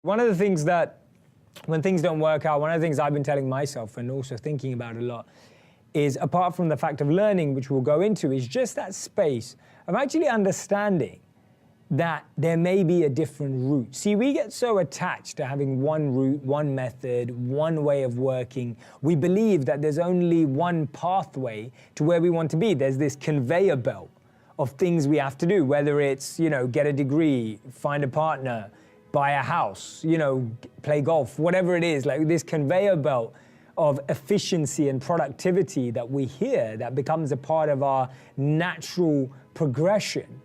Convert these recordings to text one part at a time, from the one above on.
One of the things that, when things don't work out, one of the things I've been telling myself and also thinking about a lot is, apart from the fact of learning, which we'll go into, is just that space of actually understanding that there may be a different route. See, we get so attached to having one route, one method, one way of working. We believe that there's only one pathway to where we want to be. There's this conveyor belt of things we have to do, whether it's, get a degree, find a partner, buy a house, play golf, whatever it is, like this conveyor belt of efficiency and productivity that we hear that becomes a part of our natural progression.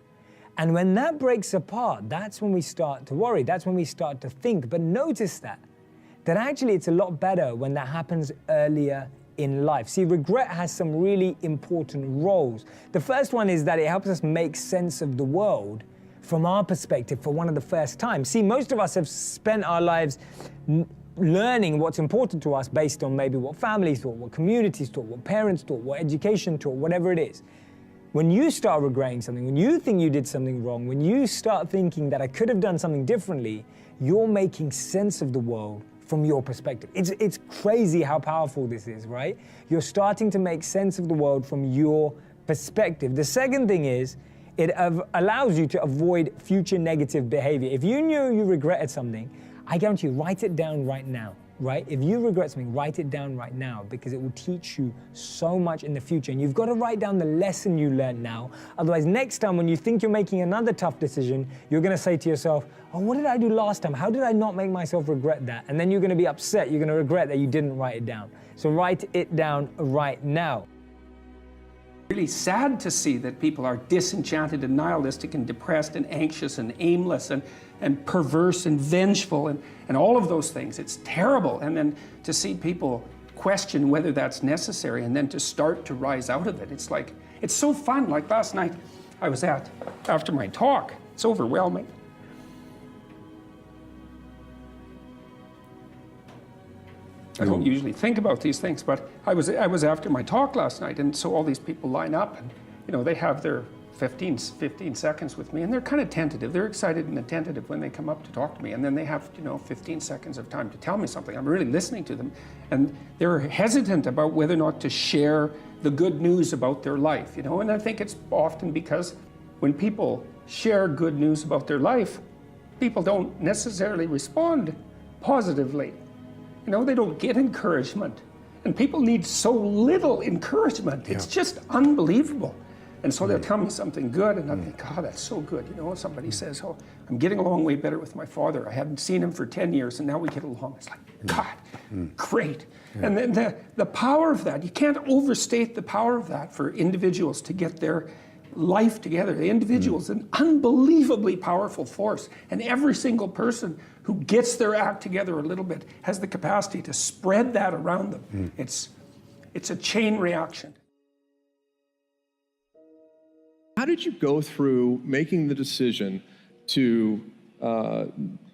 And when that breaks apart, that's when we start to worry, that's when we start to think. But notice that actually it's a lot better when that happens earlier in life. See, regret has some really important roles. The first one is that it helps us make sense of the world from our perspective for one of the first times. See, most of us have spent our lives learning what's important to us based on maybe what families thought, what communities thought, what parents thought, what education taught, whatever it is. When you start regretting something, when you think you did something wrong, when you start thinking that I could have done something differently, you're making sense of the world from your perspective. It's crazy how powerful this is, right? You're starting to make sense of the world from your perspective. The second thing is, it allows you to avoid future negative behavior. If you knew you regretted something, I guarantee you, write it down right now, right? If you regret something, write it down right now, because it will teach you so much in the future. And you've got to write down the lesson you learned now. Otherwise, next time when you think you're making another tough decision, you're going to say to yourself, oh, what did I do last time? How did I not make myself regret that? And then you're going to be upset. You're going to regret that you didn't write it down. So write it down right now. Really sad to see that people are disenchanted and nihilistic and depressed and anxious and aimless and perverse and vengeful and all of those things. It's terrible. And then to see people question whether that's necessary and then to start to rise out of it. It's like, it's so fun. Like last night I was after my talk, it's overwhelming. I don't usually think about these things, but I was after my talk last night, and so all these people line up, and they have their 15 seconds with me, and they're kind of tentative. They're excited and attentive when they come up to talk to me, and then they have 15 seconds of time to tell me something. I'm really listening to them, and they're hesitant about whether or not to share the good news about their life, and I think it's often because when people share good news about their life, people don't necessarily respond positively. They don't get encouragement. And people need so little encouragement. It's just unbelievable. And so they'll tell me something good, and I think, oh, that's so good. Somebody says, oh, I'm getting along way better with my father. I hadn't seen him for 10 years, and now we get along. It's like, God, great. And then the power of that, you can't overstate the power of that for individuals to get their life together. The individual is an unbelievably powerful force, and every single person who gets their act together a little bit has the capacity to spread that around them. It's a chain reaction. How did you go through making the decision to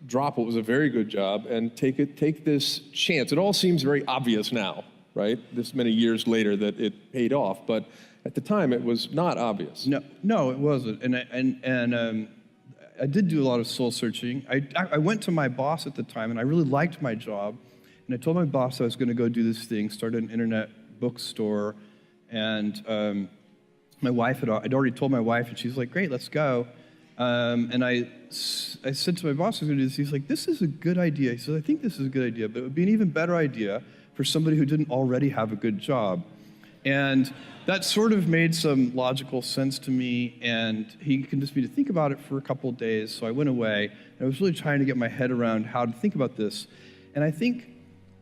drop what was a very good job and take this chance? It all seems very obvious now, right? This many years later that it paid off, but at the time, it was not obvious. No, it wasn't. And I did do a lot of soul searching. I went to my boss at the time, and I really liked my job. And I told my boss I was going to go do this thing, start an internet bookstore. And my wife I'd already told my wife, and she's like, "Great, let's go." And I said to my boss, "I was going to do this." He's like, "This is a good idea." He says, "I think this is a good idea, but it would be an even better idea for somebody who didn't already have a good job." And that sort of made some logical sense to me, and he convinced me to think about it for a couple of days, so I went away, and I was really trying to get my head around how to think about this. And I think,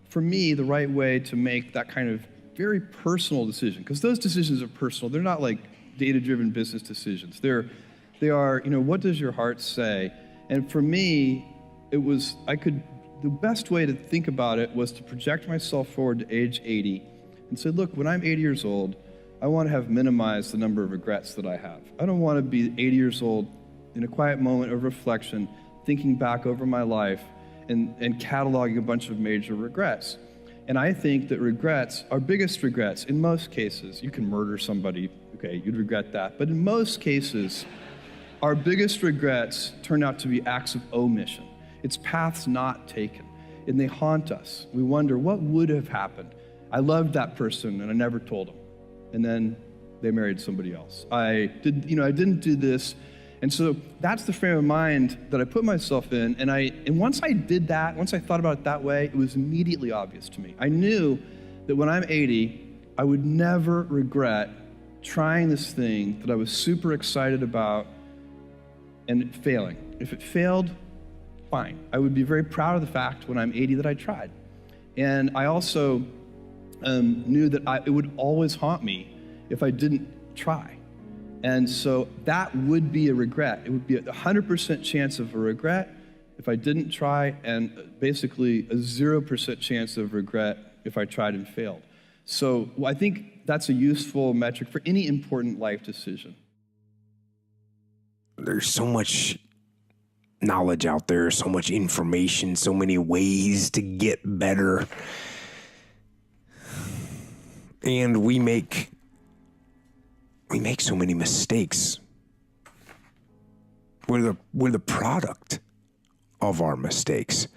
for me, the right way to make that kind of very personal decision, because those decisions are personal, they're not like data-driven business decisions. They are, what does your heart say? And for me, the best way to think about it was to project myself forward to age 80, and say, look, when I'm 80 years old, I want to have minimized the number of regrets that I have. I don't want to be 80 years old in a quiet moment of reflection, thinking back over my life and cataloging a bunch of major regrets. And I think that regrets, our biggest regrets, in most cases, you can murder somebody, okay, you'd regret that. But in most cases, our biggest regrets turn out to be acts of omission. It's paths not taken, and they haunt us. We wonder, what would have happened? I loved that person, and I never told them. And then they married somebody else. I didn't do this. And so that's the frame of mind that I put myself in. And once I did that, once I thought about it that way, it was immediately obvious to me. I knew that when I'm 80, I would never regret trying this thing that I was super excited about and failing. If it failed, fine. I would be very proud of the fact when I'm 80 that I tried. And I also knew that it would always haunt me if I didn't try. And so that would be a regret. It would be a 100% chance of a regret if I didn't try, and basically a 0% chance of regret if I tried and failed. So I think that's a useful metric for any important life decision. There's so much knowledge out there, so much information, so many ways to get better. And we make so many mistakes. We're the product of our mistakes.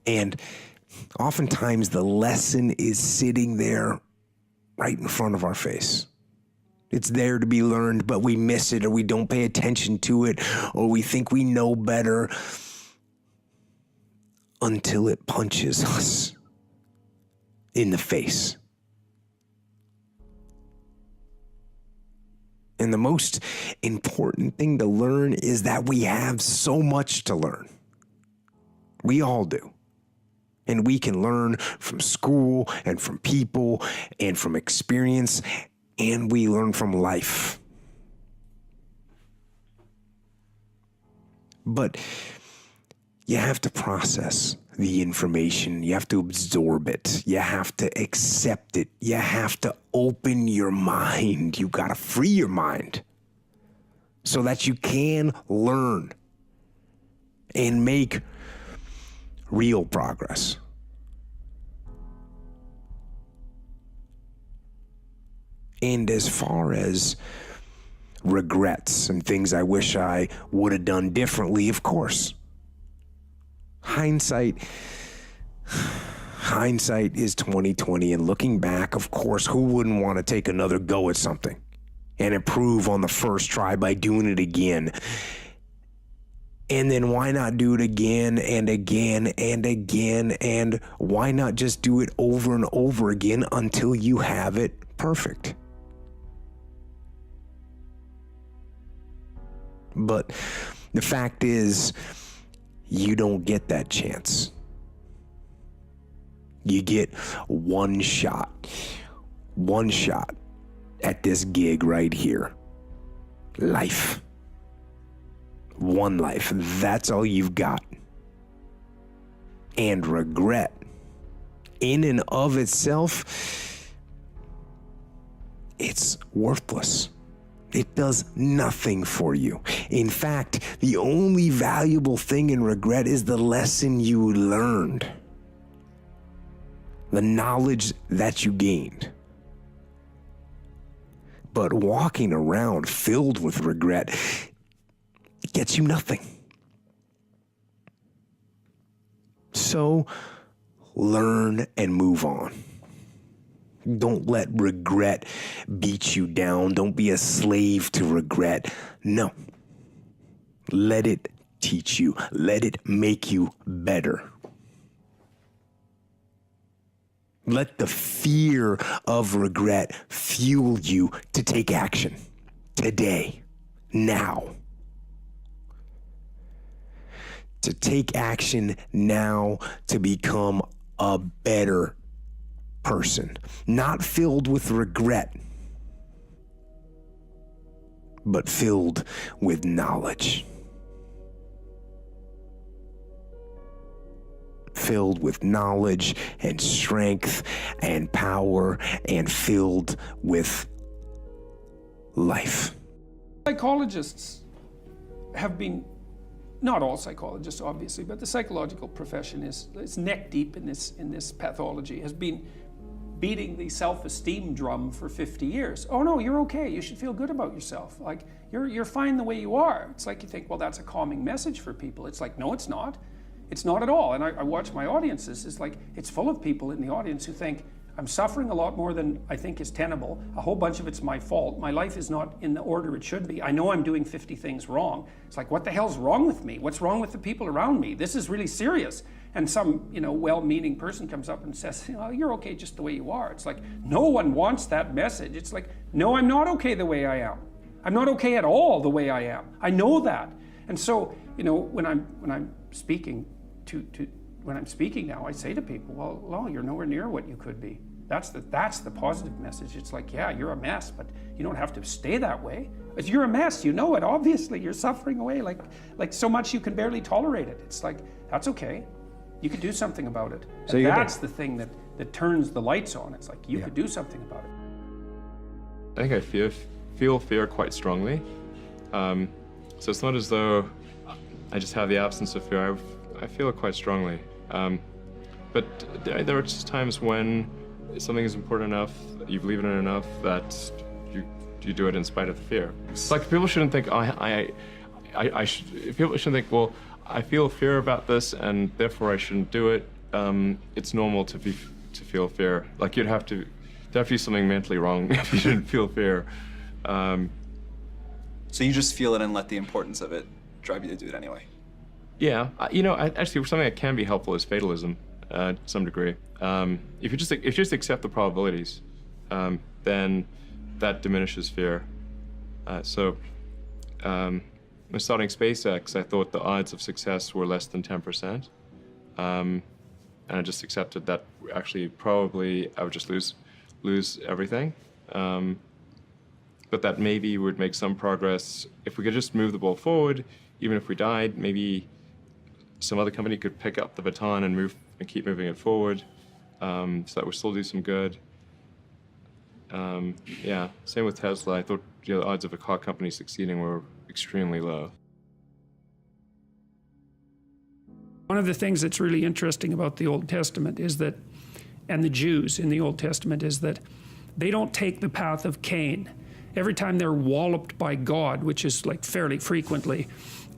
And oftentimes the lesson is sitting there right in front of our face. It's there to be learned, but we miss it, or we don't pay attention to it, or we think we know better until it punches us in the face. And the most important thing to learn is that we have so much to learn. We all do. And we can learn from school and from people and from experience, and we learn from life. But you have to process the information. You have to absorb it. You have to accept it. You have to open your mind. You got to free your mind so that you can learn and make real progress. And as far as regrets and things I wish I would have done differently, of course. Hindsight is 20/20, and looking back, of course, who wouldn't want to take another go at something and improve on the first try by doing it again? And then why not do it again and again and again? And why not just do it over and over again until you have it perfect? But the fact is, you don't get that chance. You get one shot at this gig right here. Life. One life. That's all you've got. And regret, in and of itself, it's worthless. It does nothing for you. In fact, the only valuable thing in regret is the lesson you learned, the knowledge that you gained. But walking around filled with regret gets you nothing. So learn and move on. Don't let regret beat you down. Don't be a slave to regret. No. Let it teach you. Let it make you better. Let the fear of regret fuel you to take action today, now. To take action now to become a better person, not filled with regret, but filled with knowledge. Filled with knowledge and strength and power, and filled with life. Psychologists have been, not all psychologists obviously, but the psychological profession is neck deep in this pathology, has been beating the self-esteem drum for 50 years. Oh no, you're okay. You should feel good about yourself. Like, you're fine the way you are. It's like you think, well, that's a calming message for people. It's like, no, it's not. It's not at all. And I watch my audiences, it's like, it's full of people in the audience who think, I'm suffering a lot more than I think is tenable. A whole bunch of it's my fault. My life is not in the order it should be. I know I'm doing 50 things wrong. It's like, what the hell's wrong with me? What's wrong with the people around me? This is really serious. And some, well-meaning person comes up and says, you're okay just the way you are. It's like, no one wants that message. It's like, no, I'm not okay the way I am. I'm not okay at all the way I am. I know that. And so, when I'm speaking when I'm speaking now, I say to people, well, you're nowhere near what you could be. That's the positive message. It's like, yeah, you're a mess, but you don't have to stay that way. If you're a mess, you know it, obviously. You're suffering away like so much you can barely tolerate it. It's like, that's okay. You could do something about it. So and that's the thing that turns the lights on. It's like, you could do something about it. I think I feel fear quite strongly. So it's not as though I just have the absence of fear. I feel it quite strongly. But there are just times when something is important enough, you believe in it enough, that you do it in spite of the fear. It's like, people shouldn't think, people shouldn't think, well, I feel fear about this and therefore I shouldn't do it. It's normal to feel fear. Like, there'd have to be something mentally wrong if you didn't feel fear. So you just feel it and let the importance of it drive you to do it anyway? Yeah, actually, something that can be helpful is fatalism, to some degree. If you just accept the probabilities, then that diminishes fear. When starting SpaceX, I thought the odds of success were less than 10%, and I just accepted that actually probably I would just lose everything. But that maybe would make some progress if we could just move the ball forward. Even if we died, maybe some other company could pick up the baton and keep moving it forward, so that would still do some good. Yeah, same with Tesla. I thought the odds of a car company succeeding were extremely low. One of the things that's really interesting about the Old Testament is that, and the Jews in the Old Testament, is that they don't take the path of Cain. Every time they're walloped by God, which is like fairly frequently,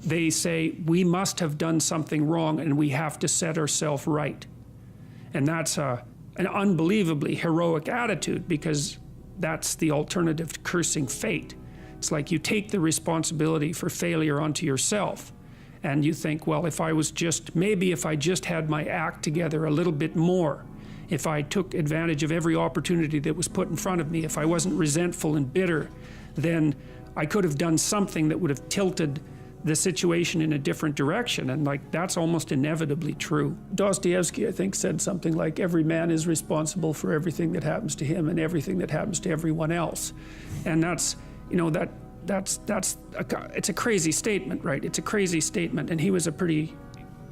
they say, we must have done something wrong and we have to set ourselves right. And that's an unbelievably heroic attitude, because that's the alternative to cursing fate. It's like you take the responsibility for failure onto yourself, and you think, well, if I just had my act together a little bit more, if I took advantage of every opportunity that was put in front of me, if I wasn't resentful and bitter, then I could have done something that would have tilted the situation in a different direction. And like, that's almost inevitably true. Dostoevsky, I think, said something like, every man is responsible for everything that happens to him and everything that happens to everyone else. And that's, it's a crazy statement, right? It's a crazy statement. And he was a pretty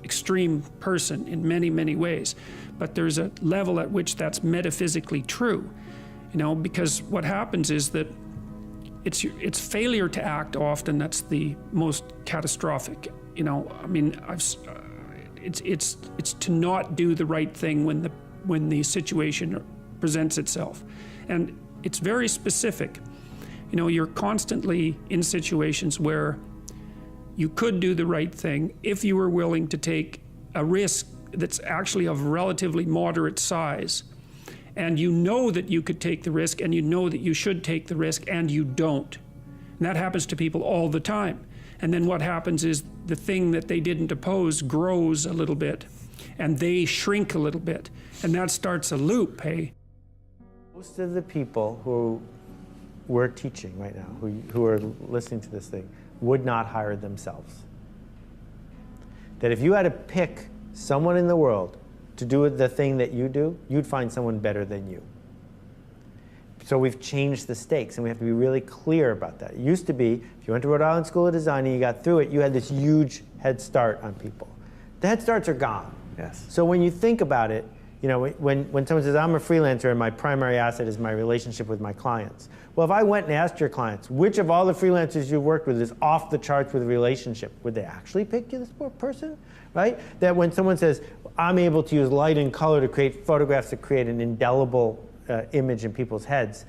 extreme person in many, many ways. But there's a level at which that's metaphysically true, because what happens is that it's failure to act often that's the most catastrophic. It's to not do the right thing when the situation presents itself, and it's very specific. You're constantly in situations where you could do the right thing if you were willing to take a risk that's actually of relatively moderate size, and you know that you could take the risk, and you know that you should take the risk, and you don't. And that happens to people all the time. And then what happens is the thing that they didn't oppose grows a little bit, and they shrink a little bit, and that starts a loop, hey? Most of the people who we're teaching right now, who are listening to this thing, would not hire themselves. That if you had to pick someone in the world to do the thing that you do, you'd find someone better than you. So we've changed the stakes, and we have to be really clear about that. It used to be, if you went to Rhode Island School of Design and you got through it, you had this huge head start on people. The head starts are gone. Yes. So when you think about it, when someone says, I'm a freelancer and my primary asset is my relationship with my clients. Well, if I went and asked your clients, which of all the freelancers you've worked with is off the charts with a relationship, would they actually pick you, this poor person? Right? That when someone says, I'm able to use light and color to create photographs that create an indelible image in people's heads.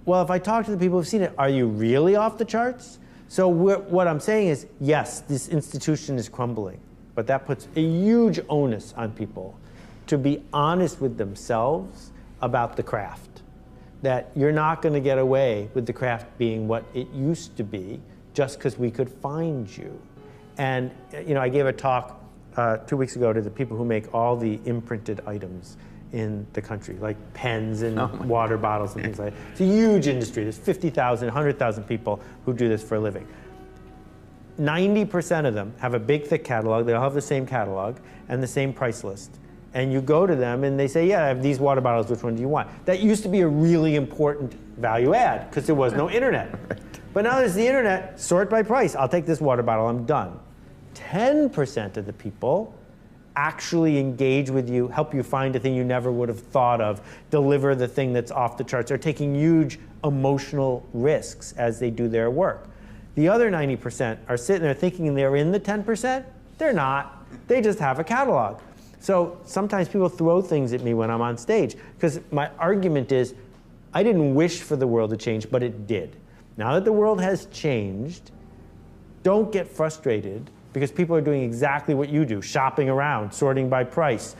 Well, if I talk to the people who've seen it, are you really off the charts? So what I'm saying is, yes, this institution is crumbling. but that puts a huge onus on people to be honest with themselves about the craft. That you're not going to get away with the craft being what it used to be just because we could find you. And I gave a talk 2 weeks ago to the people who make all the imprinted items in the country, like pens and water bottles and things like that. It's a huge industry. There's 50,000, 100,000 people who do this for a living. 90% of them have a big, thick catalog. They all have the same catalog and the same price list. And you go to them and they say, yeah, I have these water bottles, which one do you want? That used to be a really important value add because there was no internet. But now there's the internet, sort by price. I'll take this water bottle, I'm done. 10% of the people actually engage with you, help you find a thing you never would have thought of, deliver the thing that's off the charts. They're taking huge emotional risks as they do their work. The other 90% are sitting there thinking they're in the 10%. They're not. They just have a catalog. So sometimes people throw things at me when I'm on stage because my argument is I didn't wish for the world to change, but it did. Now that the world has changed, don't get frustrated because people are doing exactly what you do, shopping around, sorting by price,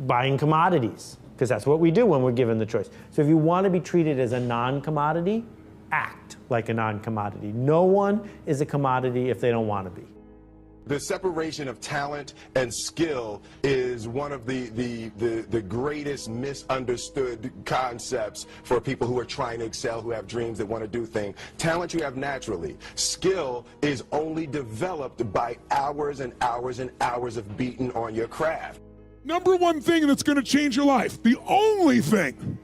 buying commodities, because that's what we do when we're given the choice. So if you want to be treated as a non-commodity, act like a non-commodity. No one is a commodity if they don't want to be. The separation of talent and skill is one of the greatest misunderstood concepts for people who are trying to excel, who have dreams, that want to do things. Talent you have naturally. Skill is only developed by hours and hours and hours of beating on your craft. Number one thing that's going to change your life, the only thing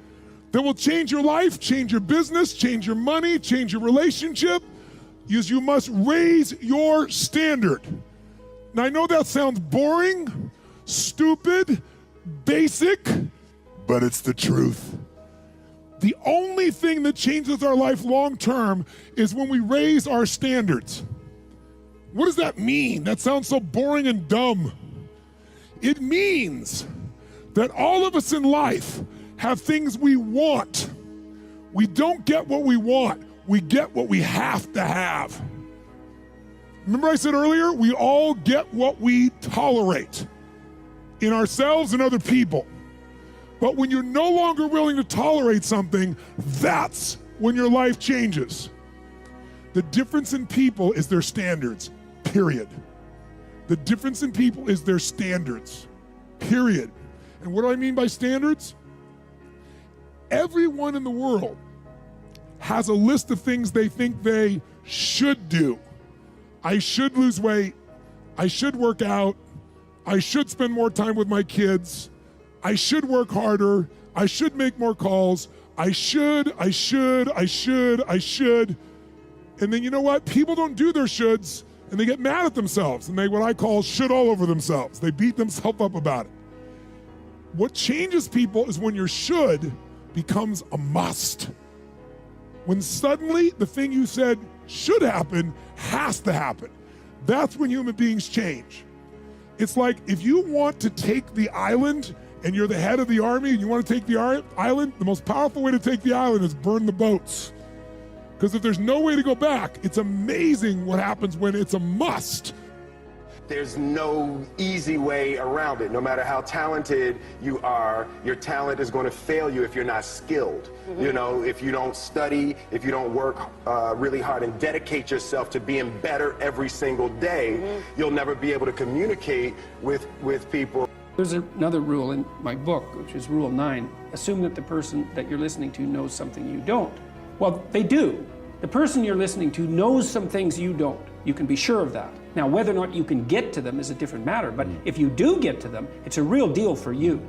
that will change your life, change your business, change your money, change your relationship, is you must raise your standard. Now, I know that sounds boring, stupid, basic, but it's the truth. The only thing that changes our life long term is when we raise our standards. What does that mean? That sounds so boring and dumb. It means that all of us in life have things we want. We don't get what we want, we get what we have to have. Remember I said earlier, we all get what we tolerate in ourselves and other people. But when you're no longer willing to tolerate something, that's when your life changes. The difference in people is their standards, period. The difference in people is their standards, period. And what do I mean by standards? Everyone in the world has a list of things they think they should do. I should lose weight, I should work out, I should spend more time with my kids, I should work harder, I should make more calls, I should. And then you know what? People don't do their shoulds and they get mad at themselves and they what I call should all over themselves. They beat themselves up about it. What changes people is when your should becomes a must. When suddenly the thing you said should happen has to happen. That's when human beings change. It's like if you want to take the island and you're the head of the army and you want to take the island, the most powerful way to take the island is burn the boats. Because if there's no way to go back, it's amazing what happens when it's a must. There's no easy way around it. No matter how talented you are, your talent is going to fail you if you're not skilled. You know, if you don't study, if you don't work really hard and dedicate yourself to being better every single day, you'll never be able to communicate with people. There's another rule in my book, which is Rule 9. Assume that the person that you're listening to knows something you don't. Well, they do. The person you're listening to knows some things you don't. You can be sure of that. Now, whether or not you can get to them is a different matter, but if you do get to them, it's a real deal for you.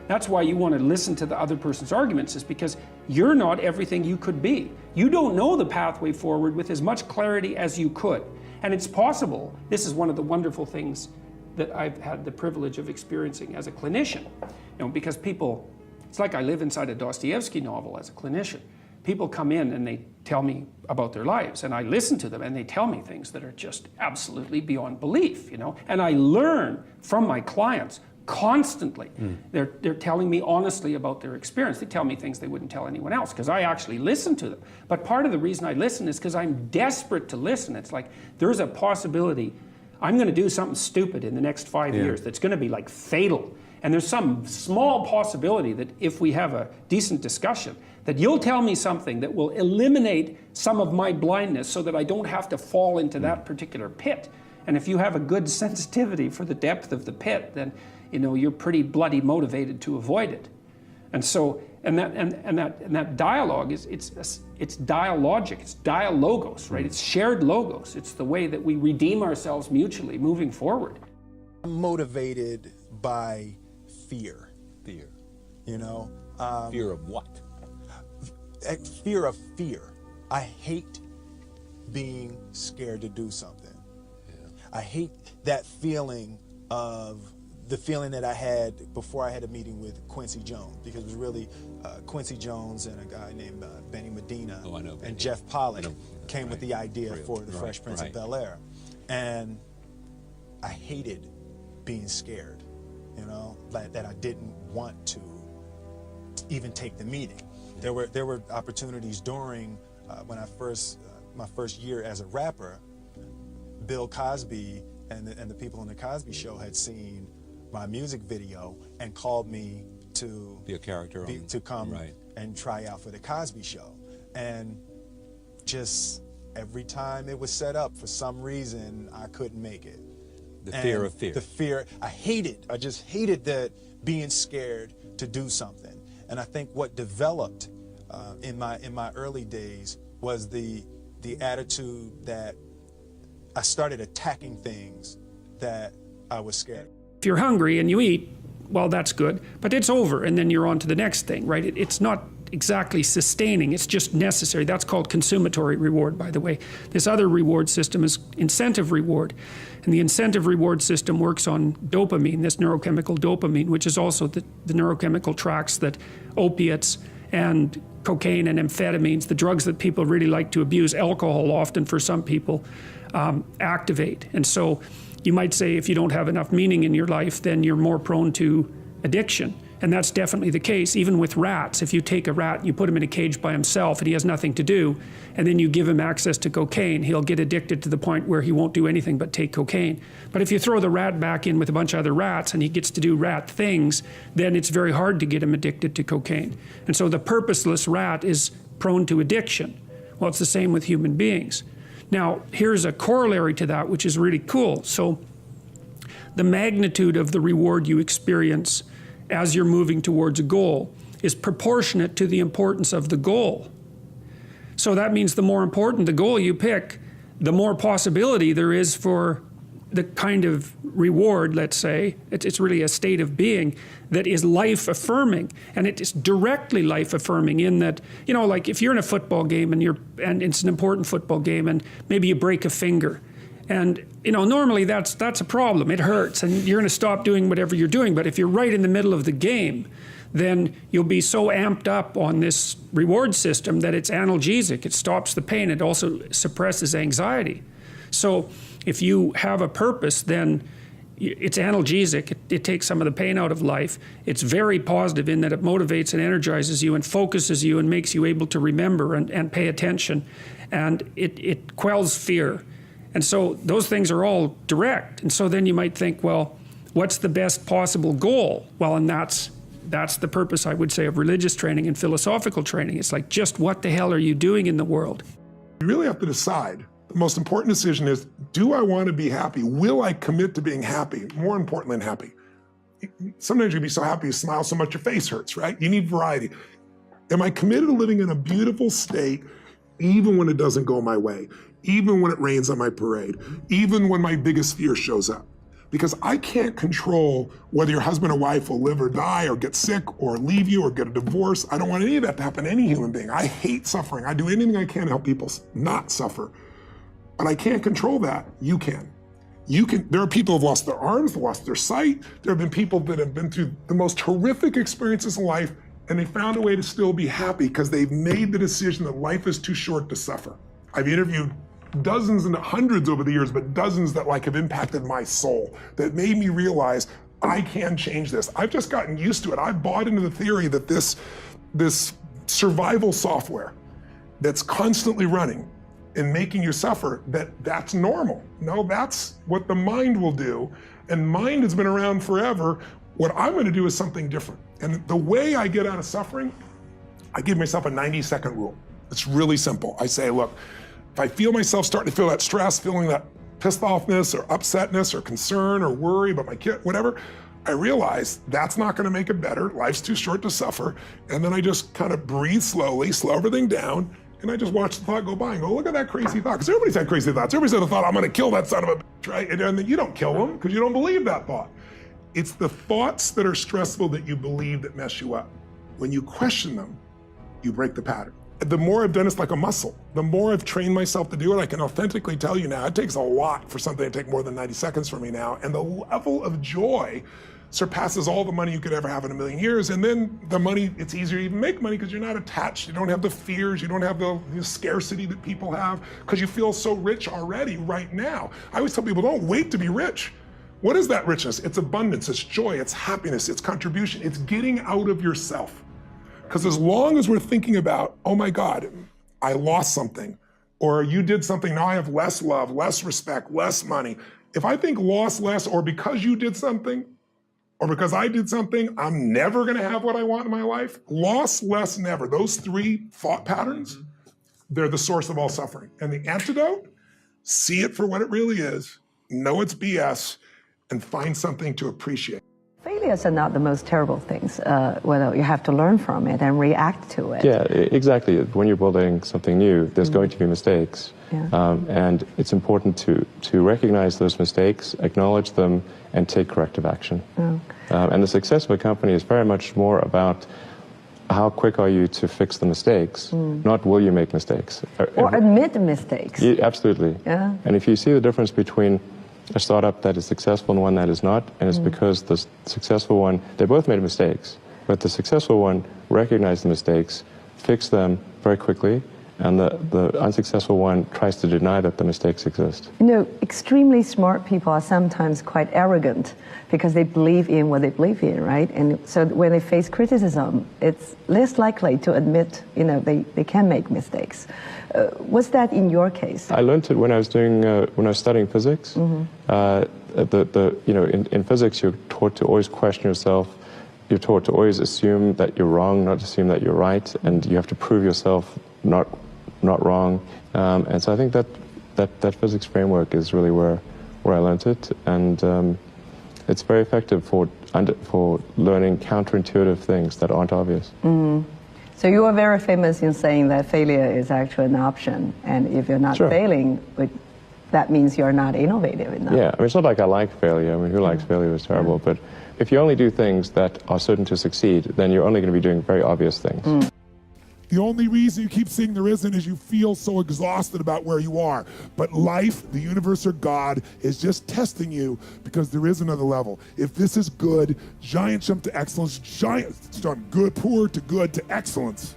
That's why you want to listen to the other person's arguments, is because you're not everything you could be. You don't know the pathway forward with as much clarity as you could. And it's possible. This is one of the wonderful things that I've had the privilege of experiencing as a clinician. You know, because people, it's like I live inside a Dostoevsky novel as a clinician. People come in and they tell me about their lives, and I listen to them, and they tell me things that are just absolutely beyond belief, you know? And I learn from my clients constantly. They're telling me honestly about their experience. They tell me things they wouldn't tell anyone else, because I actually listen to them. But part of the reason I listen is because I'm desperate to listen. It's like there's a possibility I'm going to do something stupid in the next 5 years that's going to be like fatal. And there's some small possibility that if we have a decent discussion, that you'll tell me something that will eliminate some of my blindness so that I don't have to fall into that particular pit. And if you have a good sensitivity for the depth of the pit, then you're pretty bloody motivated to avoid it. And so, and that dialogue it's dialogic, it's dialogos, right? It's shared logos. It's the way that we redeem ourselves mutually moving forward. I'm motivated by fear. Fear. Fear of what? Fear of fear. I hate being scared to do something. Yeah. I hate that feeling of the feeling that I had before I had a meeting with Quincy Jones, because it was really Quincy Jones and a guy named Benny Medina and Jeff Pollack came with the idea for the Fresh Prince of Bel-Air. And I hated being scared, that I didn't want to even take the meeting. There were opportunities during when my first year as a rapper. Bill Cosby and the people on the Cosby Show had seen my music video and called me to be a character to come and try out for the Cosby Show. And just every time it was set up, for some reason I couldn't make it. The fear of fear. The fear. I just hated that, being scared to do something. And I think what developed in my early days was the attitude that I started attacking things that I was scared of. If you're hungry and you eat, well, that's good, but it's over, and then you're on to the next thing, right? It's not exactly sustaining, it's just necessary. That's called consummatory reward, by the way. This other reward system is incentive reward, and the incentive reward system works on dopamine, this neurochemical dopamine, which is also the neurochemical tracks that opiates and cocaine and amphetamines, the drugs that people really like to abuse, alcohol often for some people, activate. And so you might say if you don't have enough meaning in your life, then you're more prone to addiction. And that's definitely the case, even with rats. If you take a rat and you put him in a cage by himself and he has nothing to do, and then you give him access to cocaine, he'll get addicted to the point where he won't do anything but take cocaine. But if you throw the rat back in with a bunch of other rats and he gets to do rat things, then it's very hard to get him addicted to cocaine. And so the purposeless rat is prone to addiction. Well, it's the same with human beings. Now, here's a corollary to that, which is really cool. So the magnitude of the reward you experience as you're moving towards a goal is proportionate to the importance of the goal. So that means the more important the goal you pick, the more possibility there is for the kind of reward, let's say, it's really a state of being that is life-affirming. And it is directly life-affirming in that, like if you're in a football game and it's an important football game and maybe you break a finger, and normally that's a problem. It hurts and you're going to stop doing whatever you're doing. But if you're right in the middle of the game, then you'll be so amped up on this reward system that it's analgesic. It stops the pain. It also suppresses anxiety. So if you have a purpose, then it's analgesic. It takes some of the pain out of life. It's very positive in that it motivates and energizes you and focuses you and makes you able to remember and pay attention. And it quells fear. And so those things are all direct. And so then you might think, well, what's the best possible goal? Well, and that's the purpose, I would say, of religious training and philosophical training. It's like, just what the hell are you doing in the world? You really have to decide. The most important decision is, do I want to be happy? Will I commit to being happy? More important than happy. Sometimes you can be so happy you smile so much your face hurts, right? You need variety. Am I committed to living in a beautiful state even when it doesn't go my way? Even when it rains on my parade, even when my biggest fear shows up. Because I can't control whether your husband or wife will live or die or get sick or leave you or get a divorce. I don't want any of that to happen to any human being. I hate suffering. I do anything I can to help people not suffer. But I can't control that. You can. There are people who have lost their arms, lost their sight. There have been people that have been through the most horrific experiences in life, and they found a way to still be happy because they've made the decision that life is too short to suffer. I've interviewed dozens and hundreds over the years, but dozens that have impacted my soul, that made me realize I can change this. I've just gotten used to it. I've bought into the theory that this survival software that's constantly running and making you suffer, that's normal. No, that's what the mind will do. And mind has been around forever. What I'm gonna do is something different. And the way I get out of suffering, I give myself a 90-second rule. It's really simple. I say, look, if I feel myself starting to feel that stress, feeling that pissed offness or upsetness or concern or worry about my kid, whatever, I realize that's not gonna make it better. Life's too short to suffer. And then I just kind of breathe slowly, slow everything down, and I just watch the thought go by and go, look at that crazy thought. Because everybody's had crazy thoughts. Everybody's had the thought, I'm gonna kill that son of a bitch, right? And then you don't kill them because you don't believe that thought. It's the thoughts that are stressful that you believe that mess you up. When you question them, you break the pattern. The more I've done it's like a muscle. The more I've trained myself to do it, I can authentically tell you now, it takes a lot for something to take more than 90 seconds for me now. And the level of joy surpasses all the money you could ever have in a million years. And then the money, it's easier to even make money because you're not attached. You don't have the fears. You don't have the scarcity that people have because you feel so rich already right now. I always tell people, don't wait to be rich. What is that richness? It's abundance, it's joy, it's happiness, it's contribution, it's getting out of yourself. Because as long as we're thinking about, oh my God, I lost something, or you did something, now I have less love, less respect, less money. If I think lost less, or because you did something, or because I did something, I'm never gonna have what I want in my life. Lost less, never. Those three thought patterns, they're the source of all suffering. And the antidote, see it for what it really is, know it's BS, and find something to appreciate. Failures are not the most terrible things. Well, you have to learn from it and react to it. Yeah, exactly. When you're building something new, there's going to be mistakes. Yeah. And it's important to recognize those mistakes, acknowledge them, and take corrective action. And the success of a company is very much more about how quick are you to fix the mistakes, not will you make mistakes. Or admit mistakes. Yeah, absolutely. Yeah. And if you see the difference between a startup that is successful and one that is not, and it's because the successful one, they both made mistakes, but the successful one recognized the mistakes, fixed them very quickly, and the unsuccessful one tries to deny that the mistakes exist. You know, extremely smart people are sometimes quite arrogant because they believe in what they believe in, right? And so when they face criticism, it's less likely to admit, you know, they can make mistakes. Was that in your case? I learned it when I was studying physics. You know, in physics, you're taught to always question yourself. You're taught to always assume that you're wrong, not assume that you're right, and you have to prove yourself not wrong. And so I think that physics framework is really where I learned it, and it's very effective for learning counterintuitive things that aren't obvious. So you are very famous in saying that failure is actually an option, and if you're not failing, that means you're not innovative enough. Yeah, I mean, it's not like I like failure. I mean, who likes failure is terrible. But if you only do things that are certain to succeed, then you're only going to be doing very obvious things. The only reason you keep saying there isn't is you feel so exhausted about where you are. But life, the universe, or God is just testing you because there is another level. If this is good, giant jump to excellence, giant jump good, poor to good to excellence.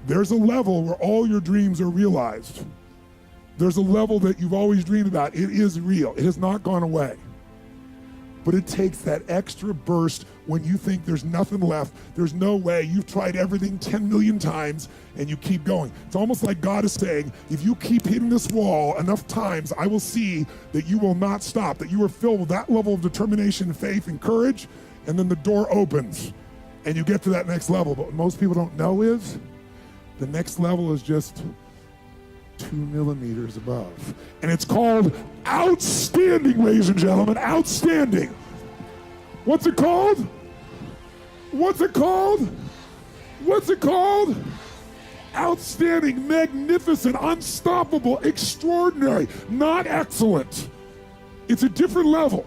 There's a level where all your dreams are realized. There's a level that you've always dreamed about. It is real. It has not gone away. But it takes that extra burst when you think there's nothing left, there's no way, you've tried everything 10 million times and you keep going. It's almost like God is saying, if you keep hitting this wall enough times, I will see that you will not stop, that you are filled with that level of determination, faith, and courage, and then the door opens and you get to that next level. But what most people don't know is the next level is just 2 millimeters above. And it's called outstanding, ladies and gentlemen, outstanding. What's it called? What's it called? What's it called? Outstanding, magnificent, unstoppable, extraordinary, not excellent. It's a different level.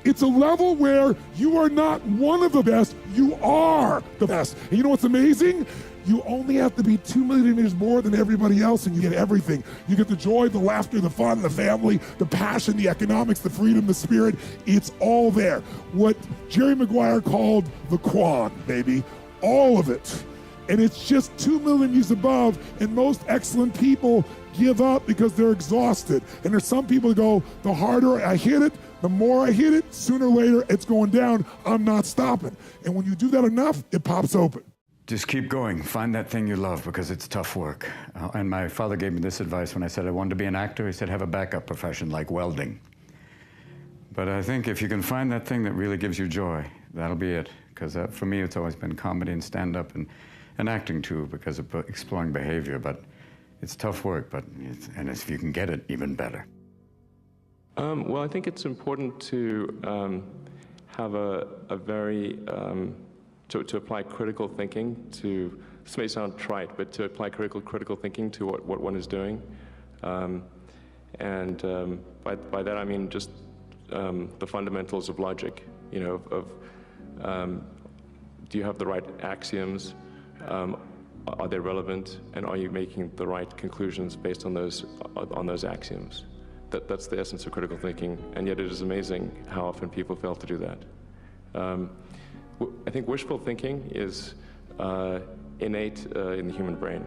It's a level where you are not one of the best, you are the best. And you know what's amazing? You only have to be 2 millimeters more than everybody else and you get everything. You get the joy, the laughter, the fun, the family, the passion, the economics, the freedom, the spirit. It's all there. What Jerry Maguire called the Quan, baby. All of it. And it's just 2 millimeters above, and most excellent people give up because they're exhausted. And there's some people who go, the harder I hit it, the more I hit it, sooner or later it's going down. I'm not stopping. And when you do that enough, it pops open. just keep going. Find that thing you love, because it's tough work. And my father gave me this advice when I said I wanted to be an actor. He said, have a backup profession like welding. But I think if you can find that thing that really gives you joy, that'll be it. Because for me, it's always been comedy and stand-up and acting too, because of exploring behavior. But it's tough work, and if you can get it, even better. Well, I think it's important to have a very, to apply critical thinking to, this may sound trite, but to apply critical thinking to what one is doing. By that I mean just the fundamentals of logic, you know, do you have the right axioms? Are they relevant? And are you making the right conclusions based on those axioms? That's the essence of critical thinking, and yet it is amazing how often people fail to do that. I think wishful thinking is innate in the human brain.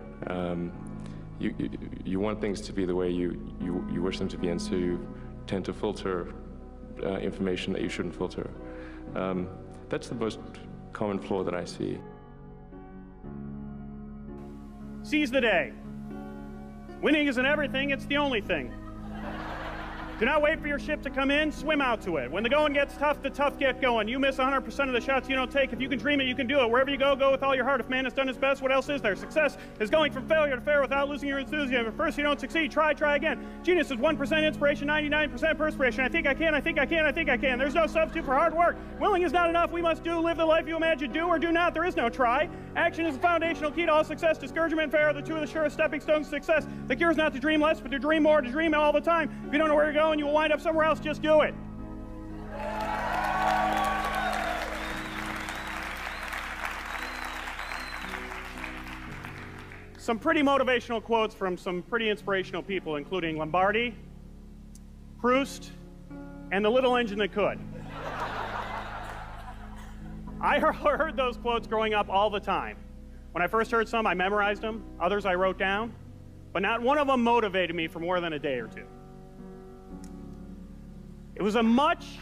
You want things to be the way you wish them to be, and so you tend to filter information that you shouldn't filter. That's the most common flaw that I see. Seize the day. Winning isn't everything, it's the only thing. Do not wait for your ship to come in, swim out to it. When the going gets tough, the tough get going. You miss 100% of the shots you don't take. If you can dream it, you can do it. Wherever you go, go with all your heart. If man has done his best, what else is there? Success is going from failure to failure without losing your enthusiasm. If first you don't succeed, try again. Genius is 1% inspiration, 99% perspiration. I think I can, I think I can, I think I can. There's no substitute for hard work. Willing is not enough. We must live the life you imagine. Do or do not. There is no try. Action is the foundational key to all success. Discouragement and failure are the two of the surest stepping stones to success. The cure is not to dream less, but to dream more, to dream all the time. If you don't know where you're going, you will wind up somewhere else. Just do it. Some pretty motivational quotes from some pretty inspirational people, including Lombardi, Proust, and The Little Engine That Could. I heard those quotes growing up all the time. When I first heard some, I memorized them. Others I wrote down. But not one of them motivated me for more than a day or two. It was a much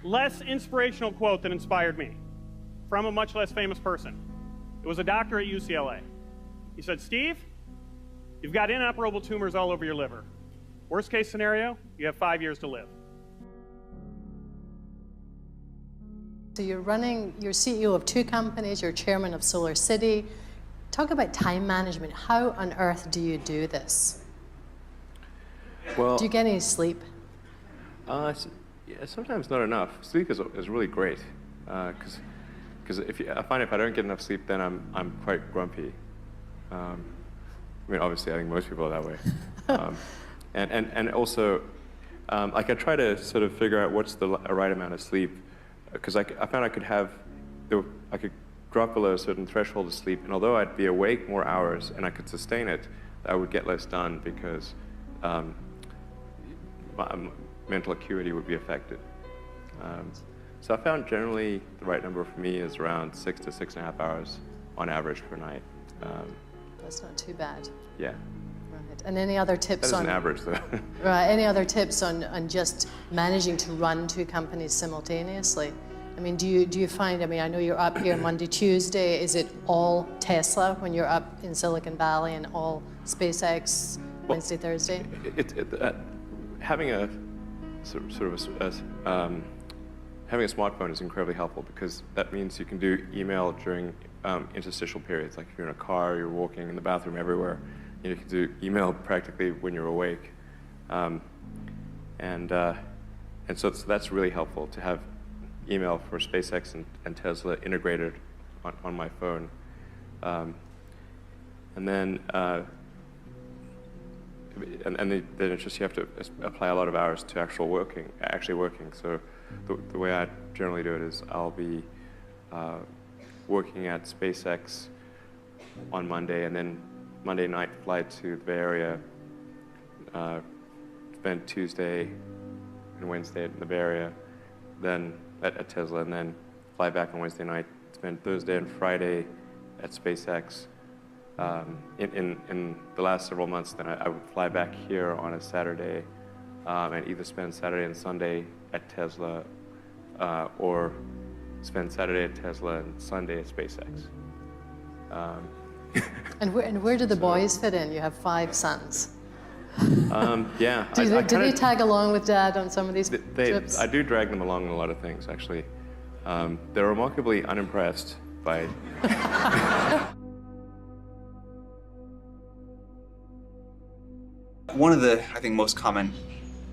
less inspirational quote that inspired me, from a much less famous person. It was a doctor at UCLA. He said, Steve, you've got inoperable tumors all over your liver. Worst case scenario, you have 5 years to live. So you're CEO of 2 companies, you're chairman of Solar City. Talk about time management. How on earth do you do this? Well, do you get any sleep? Yeah, sometimes not enough. Sleep is really great, because I find if I don't get enough sleep, then I'm quite grumpy. I mean, obviously, I think most people are that way. And also, like I try to sort of figure out what's the right amount of sleep, because I found I could drop below a certain threshold of sleep, and although I'd be awake more hours and I could sustain it, I would get less done because my mental acuity would be affected. So I found generally the right number for me is around 6 to 6.5 hours on average per night. That's not too bad. Yeah. Right. And any other tips that is on... an average, though. Right. Any other tips on just managing to run 2 companies simultaneously? I mean, do you find, I mean, I know you're up here Monday, Tuesday. Is it all Tesla when you're up in Silicon Valley and all SpaceX Wednesday, Thursday? Having a having a smartphone is incredibly helpful, because that means you can do email during interstitial periods. Like if you're in a car, you're walking in the bathroom, everywhere, you can do email practically when you're awake. And so that's really helpful to have email for SpaceX and Tesla integrated on my phone. And then it's just you have to apply a lot of hours to actually working. So the way I generally do it is I'll be working at SpaceX on Monday, and then Monday night flight to the Bay Area, spend Tuesday and Wednesday in the Bay Area, then at Tesla, and then fly back on Wednesday night, spend Thursday and Friday at SpaceX. In the last several months, then I would fly back here on a Saturday and either spend Saturday and Sunday at Tesla or spend Saturday at Tesla and Sunday at SpaceX. And where do the boys fit in? You have 5 sons. Yeah. Do they tag along with Dad on some of these trips? I do drag them along in a lot of things, actually. They're remarkably unimpressed by... One of the, I think, most common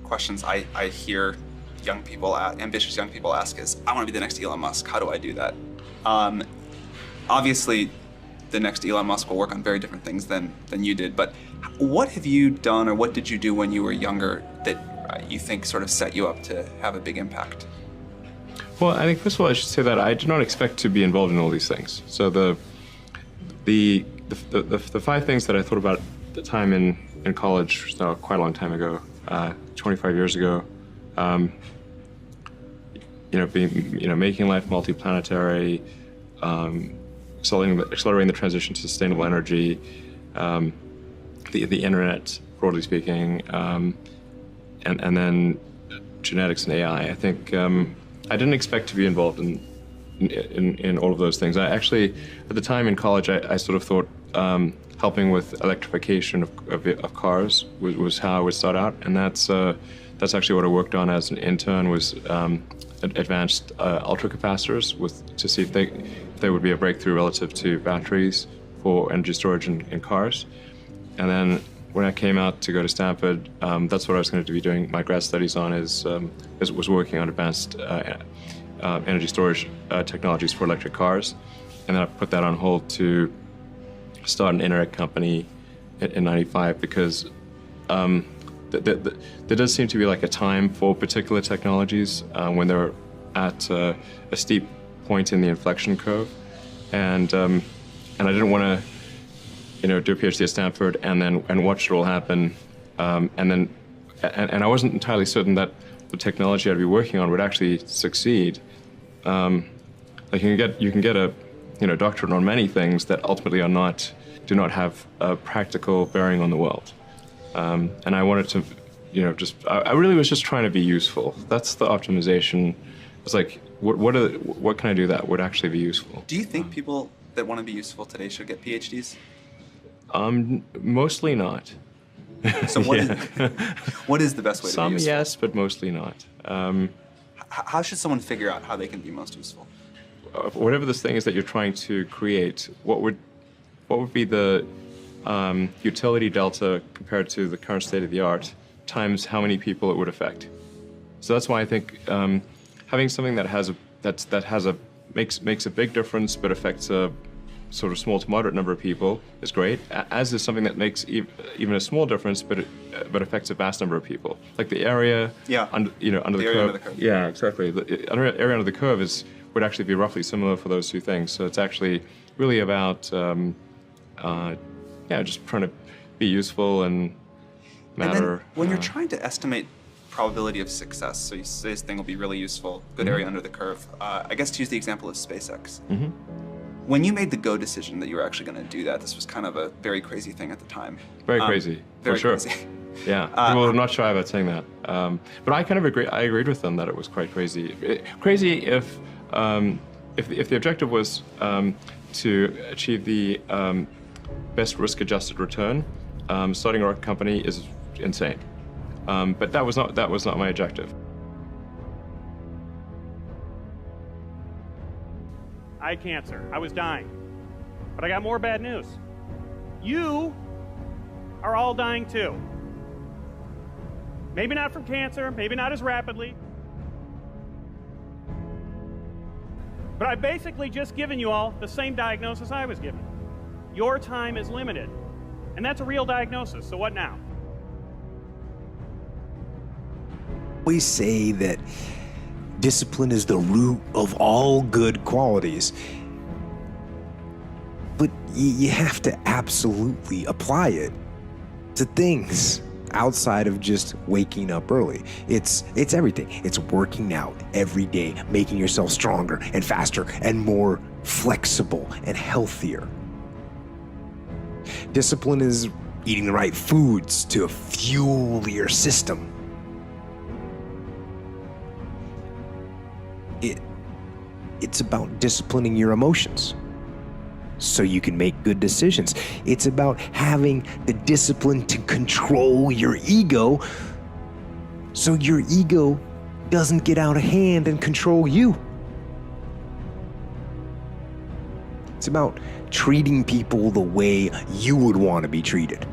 questions I hear young people, ambitious young people ask is, I want to be the next Elon Musk. How do I do that? Obviously, the next Elon Musk will work on very different things than you did, but what have you done or what did you do when you were younger that you think sort of set you up to have a big impact? Well, I think first of all, I should say that I did not expect to be involved in all these things. So the 5 things that I thought about at the time in college, so quite a long time ago, 25 years ago, making life multiplanetary, accelerating the transition to sustainable energy, the internet, broadly speaking, and then genetics and AI. I think I didn't expect to be involved in all of those things. I actually, at the time in college, I sort of thought helping with electrification of cars was how I would start out, and that's actually what I worked on as an intern, was advanced ultracapacitors to see if they would be a breakthrough relative to batteries for energy storage in cars. And then when I came out to go to Stanford, that's what I was going to be doing my grad studies on, was working on advanced energy storage technologies for electric cars. And then I put that on hold to start an internet company in '95 because there does seem to be like a time for particular technologies when they're at a steep point in the inflection curve, and I didn't want to, do a PhD at Stanford and watch it all happen, and I wasn't entirely certain that the technology I'd be working on would actually succeed. Like you can get a doctorate on many things that ultimately do not have a practical bearing on the world. And I wanted to, I really was just trying to be useful. That's the optimization. It's like, what can I do that would actually be useful? Do you think people that want to be useful today should get PhDs? Mostly not. So what is the best way to be Some useful? yes, but mostly not. How should someone figure out how they can be most useful? Whatever this thing is that you're trying to create, what would be the utility delta compared to the current state of the art times how many people it would affect? So that's why I think having something that makes a big difference but affects a sort of small to moderate number of people is great. As is something that makes even a small difference but affects a vast number of people, like the area under the curve. Under the curve. Yeah, exactly. The area under the curve would actually be roughly similar for those two things. So it's actually really about just trying to be useful and matter. And then when you're trying to estimate probability of success, so you say this thing will be really useful, good area under the curve. I guess to use the example of SpaceX. Mm-hmm. When you made the go decision that you were actually going to do that, this was kind of a very crazy thing at the time. Very crazy, very for sure. Crazy. Yeah, people are not shy about saying that. But I kind of agree. I agreed with them that it was quite crazy. Crazy if the objective was to achieve the best risk-adjusted return, starting a rocket company is insane. But that was not my objective. I had cancer. I was dying. But I got more bad news. You are all dying too. Maybe not from cancer, maybe not as rapidly. But I've basically just given you all the same diagnosis I was given. Your time is limited. And that's a real diagnosis, so what now? We say that discipline is the root of all good qualities. But you have to absolutely apply it to things outside of just waking up early. It's everything. It's working out every day, making yourself stronger and faster and more flexible and healthier. Discipline is eating the right foods to fuel your system. It's about disciplining your emotions so you can make good decisions. It's about having the discipline to control your ego so your ego doesn't get out of hand and control you. It's about treating people the way you would want to be treated.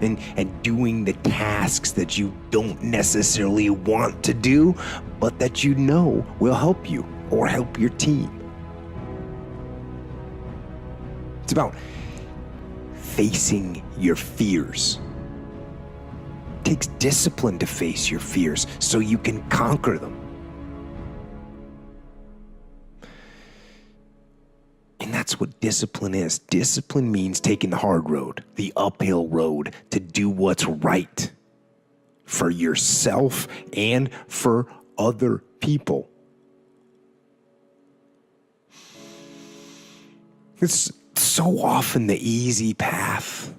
And doing the tasks that you don't necessarily want to do, but that you know will help you or help your team. It's about facing your fears. It takes discipline to face your fears so you can conquer them. And that's what discipline is. Discipline means taking the hard road, the uphill road, to do what's right for yourself and for other people. It's so often the easy path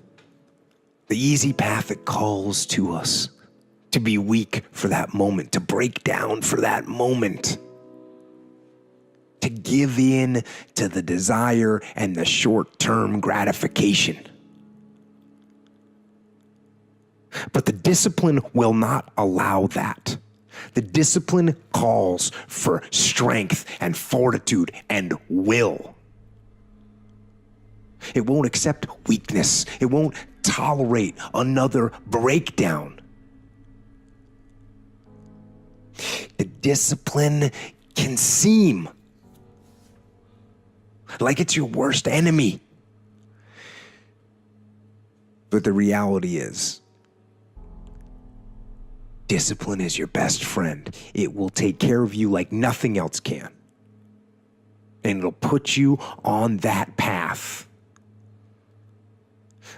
that calls to us to be weak for that moment, to break down for that moment, to give in to the desire and the short-term gratification. But the discipline will not allow that. The discipline calls for strength and fortitude and will. It won't accept weakness. It won't tolerate another breakdown. The discipline can seem like it's your worst enemy. But the reality is, discipline is your best friend. It will take care of you like nothing else can. And it'll put you on that path.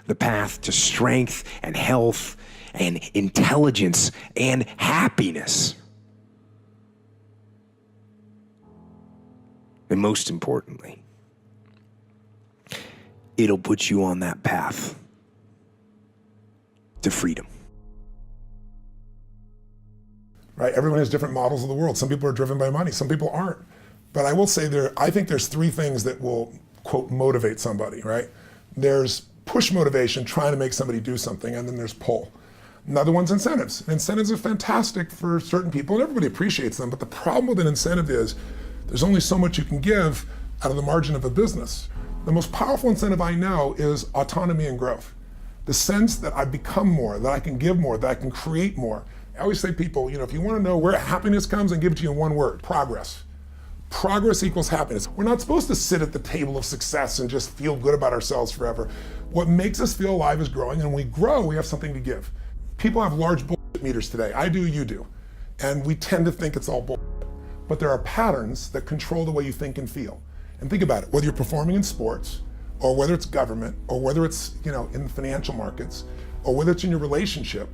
The path to strength and health and intelligence and happiness. And most importantly, it'll put you on that path to freedom. Right? Everyone has different models of the world. Some people are driven by money, some people aren't. But I will say I think there's three things that will, quote, motivate somebody, right? There's push motivation, trying to make somebody do something, and then there's pull. Another one's incentives. Incentives are fantastic for certain people, and everybody appreciates them, but the problem with an incentive is there's only so much you can give out of the margin of a business. The most powerful incentive I know is autonomy and growth. The sense that I become more, that I can give more, that I can create more. I always say to people, if you want to know where happiness comes, and give it to you in one word: progress. Progress equals happiness. We're not supposed to sit at the table of success and just feel good about ourselves forever. What makes us feel alive is growing, and when we grow, we have something to give. People have large bullshit meters today. I do, you do. And we tend to think it's all bullshit. But there are patterns that control the way you think and feel. And think about it, whether you're performing in sports, or whether it's government, or whether it's in the financial markets, or whether it's in your relationship,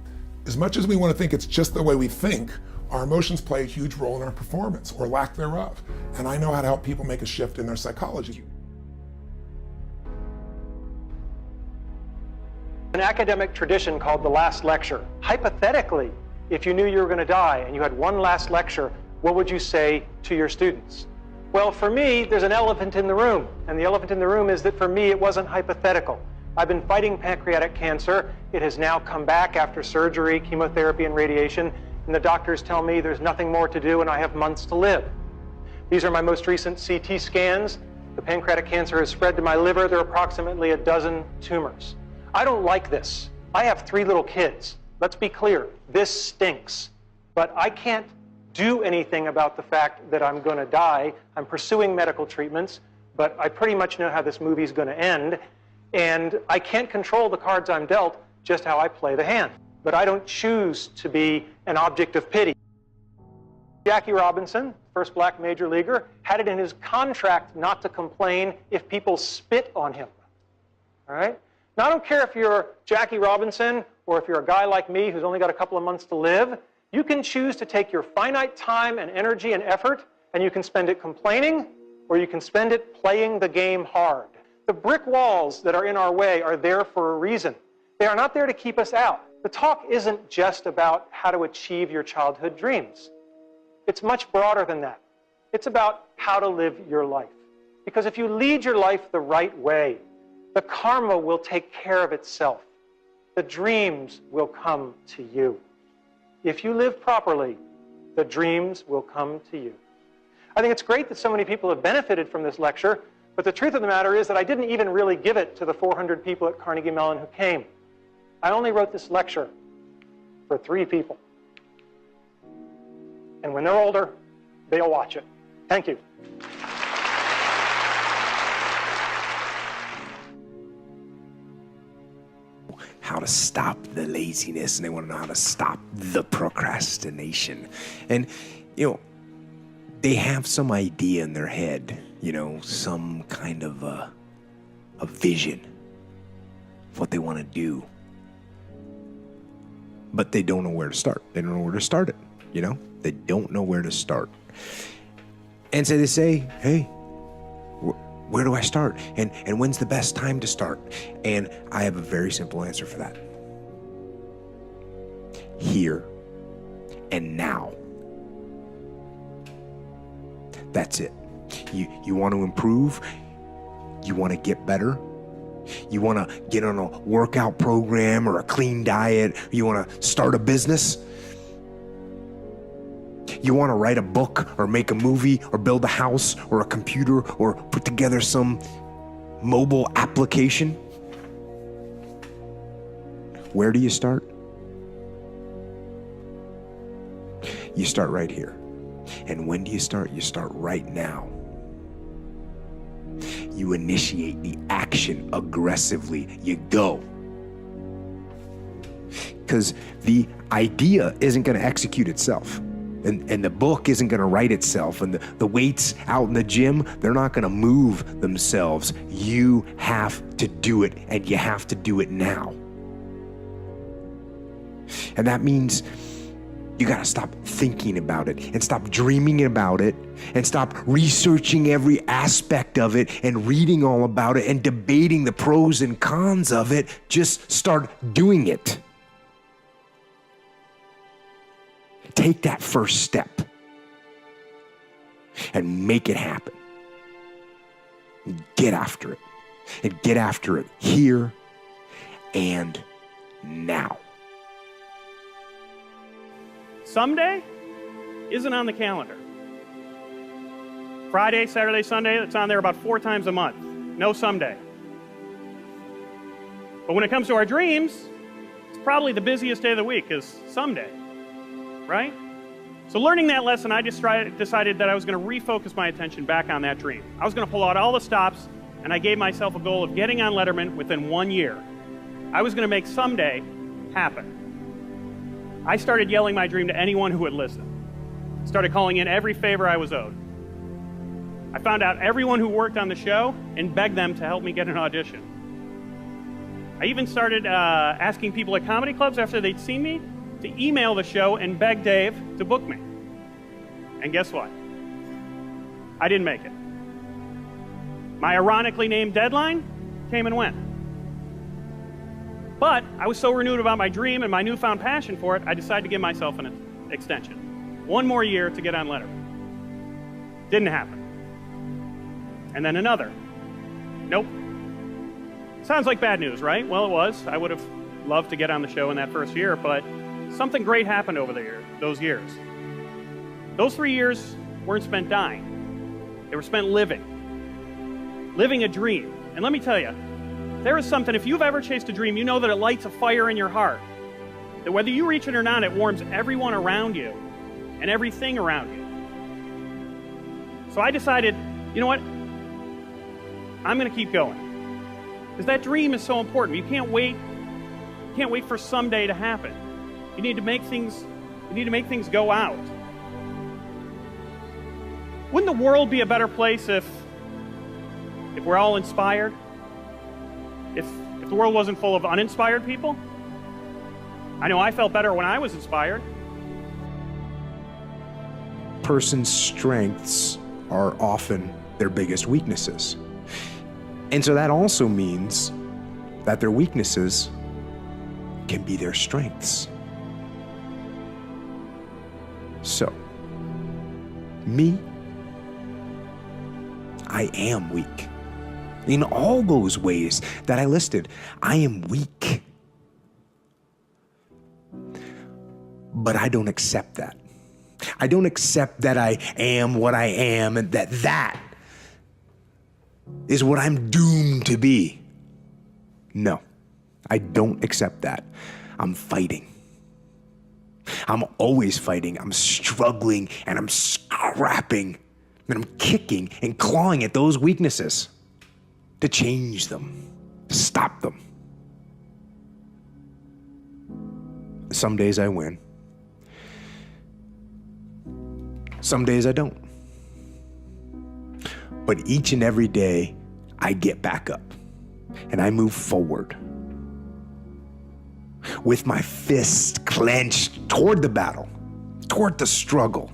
as much as we want to think it's just the way we think, our emotions play a huge role in our performance, or lack thereof. And I know how to help people make a shift in their psychology. An academic tradition called the last lecture. Hypothetically, if you knew you were going to die and you had one last lecture, what would you say to your students? Well, for me, there's an elephant in the room. And the elephant in the room is that for me, it wasn't hypothetical. I've been fighting pancreatic cancer. It has now come back after surgery, chemotherapy, and radiation. And the doctors tell me there's nothing more to do and I have months to live. These are my most recent CT scans. The pancreatic cancer has spread to my liver. There are approximately 12 tumors. I don't like this. I have 3 little kids. Let's be clear, this stinks. But I can't do anything about the fact that I'm going to die. I'm pursuing medical treatments, but I pretty much know how this movie's going to end. And I can't control the cards I'm dealt, just how I play the hand. But I don't choose to be an object of pity. Jackie Robinson, first black major leaguer, had it in his contract not to complain if people spit on him. All right? Now, I don't care if you're Jackie Robinson or if you're a guy like me who's only got a couple of months to live. You can choose to take your finite time and energy and effort, and you can spend it complaining, or you can spend it playing the game hard. The brick walls that are in our way are there for a reason. They are not there to keep us out. The talk isn't just about how to achieve your childhood dreams. It's much broader than that. It's about how to live your life. Because if you lead your life the right way, the karma will take care of itself. The dreams will come to you. If you live properly, the dreams will come to you. I think it's great that so many people have benefited from this lecture, but the truth of the matter is that I didn't even really give it to the 400 people at Carnegie Mellon who came. I only wrote this lecture for 3 people. And when they're older, they'll watch it. Thank you. How to stop the laziness, and they want to know how to stop the procrastination. And, they have some idea in their head, some kind of a vision of what they want to do. But they don't know where to start. They don't know where to start it, They don't know where to start. And so they say, hey, where do I start? And when's the best time to start? And I have a very simple answer for that. Here and now. That's it. You want to improve? You want to get better? You want to get on a workout program or a clean diet? You want to start a business? You want to write a book or make a movie or build a house or a computer or put together some mobile application? Where do you start? You start right here. And when do you start? You start right now. You initiate the action aggressively. You go. Because the idea isn't going to execute itself. And the book isn't going to write itself. And the weights out in the gym, they're not going to move themselves. You have to do it, and you have to do it now. And that means you got to stop thinking about it and stop dreaming about it and stop researching every aspect of it and reading all about it and debating the pros and cons of it. Just start doing it. Take that first step and make it happen. Get after it. And get after it here and now. Someday isn't on the calendar. Friday, Saturday, Sunday, it's on there about 4 times a month. No someday. But when it comes to our dreams, it's probably the busiest day of the week is someday, right? So learning that lesson, I just decided that I was going to refocus my attention back on that dream. I was going to pull out all the stops, and I gave myself a goal of getting on Letterman within 1 year. I was going to make someday happen. I started yelling my dream to anyone who would listen. Started calling in every favor I was owed. I found out everyone who worked on the show and begged them to help me get an audition. I even started asking people at comedy clubs after they'd seen me to email the show and beg Dave to book me. And guess what? I didn't make it. My ironically named deadline came and went. But I was so renewed about my dream and my newfound passion for it, I decided to give myself an extension. 1 more year to get on Letterman. Didn't happen. And then another. Nope. Sounds like bad news, right? Well, it was. I would have loved to get on the show in that first year, but something great happened over those years. Those 3 years weren't spent dying. They were spent living. Living a dream. And let me tell you, there is something, if you've ever chased a dream, you know that it lights a fire in your heart. That whether you reach it or not, it warms everyone around you and everything around you. So I decided, you know what? I'm going to keep going. Because that dream is so important. You can't wait for someday to happen. You need to make things go out. Wouldn't the world be a better place if we're all inspired? If the world wasn't full of uninspired people? I know I felt better when I was inspired. Person's strengths are often their biggest weaknesses. And so that also means that their weaknesses can be their strengths. So, me, I am weak. In all those ways that I listed, I am weak. But I don't accept that. I don't accept that I am what I am and that is what I'm doomed to be. No, I don't accept that. I'm fighting. I'm always fighting. I'm struggling and I'm scrapping and I'm kicking and clawing at those weaknesses to change them, to stop them. Some days I win. Some days I don't. But each and every day, I get back up and I move forward with my fists clenched toward the battle, toward the struggle.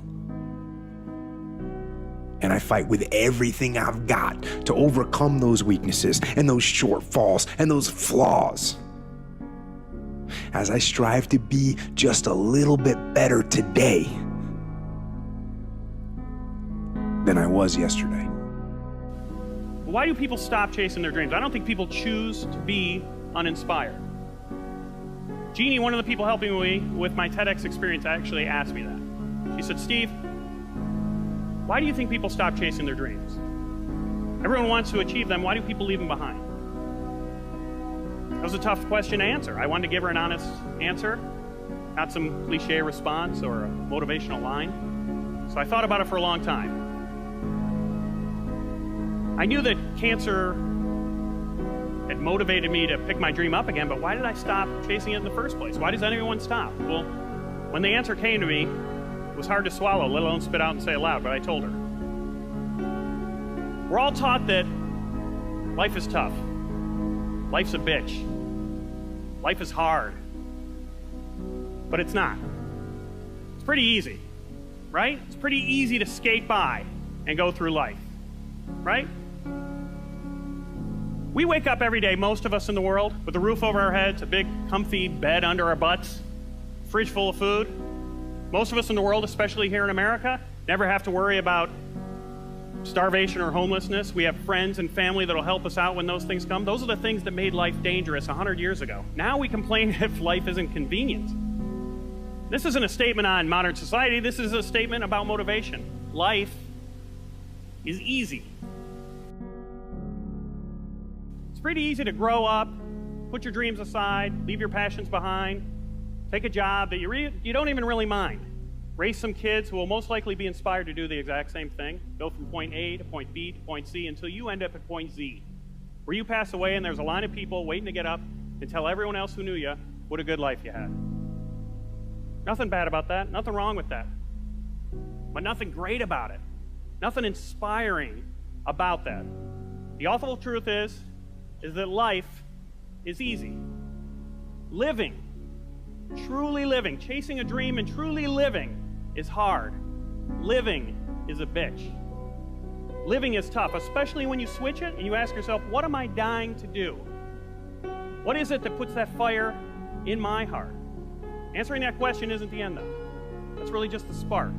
And I fight with everything I've got to overcome those weaknesses and those shortfalls and those flaws, as I strive to be just a little bit better today than I was yesterday. Why do people stop chasing their dreams? I don't think people choose to be uninspired. Jeannie, one of the people helping me with my TEDx experience, actually asked me that. She said, Steve, why do you think people stop chasing their dreams? Everyone wants to achieve them. Why do people leave them behind? That was a tough question to answer. I wanted to give her an honest answer, not some cliche response or a motivational line. So I thought about it for a long time. I knew that cancer had motivated me to pick my dream up again, but why did I stop chasing it in the first place? Why does anyone stop? Well, when the answer came to me, it was hard to swallow, let alone spit out and say aloud, but I told her. We're all taught that life is tough. Life's a bitch. Life is hard. But it's not. It's pretty easy, right? It's pretty easy to skate by and go through life, right? We wake up every day, most of us in the world, with a roof over our heads, a big comfy bed under our butts, fridge full of food. Most of us in the world, especially here in America, never have to worry about starvation or homelessness. We have friends and family that'll help us out when those things come. Those are the things that made life dangerous 100 years ago. Now we complain if life isn't convenient. This isn't a statement on modern society. This is a statement about motivation. Life is easy. It's pretty easy to grow up, put your dreams aside, leave your passions behind, take a job that you don't even really mind. Raise some kids who will most likely be inspired to do the exact same thing. Go from point A to point B to point C until you end up at point Z, where you pass away and there's a line of people waiting to get up and tell everyone else who knew you what a good life you had. Nothing bad about that, nothing wrong with that, but nothing great about it, nothing inspiring about that. The awful truth is that life is easy. Living, truly living, chasing a dream and truly living is hard. Living is a bitch. Living is tough, especially when you switch it and you ask yourself, what am I dying to do? What is it that puts that fire in my heart? Answering that question isn't the end, though. That's really just the spark.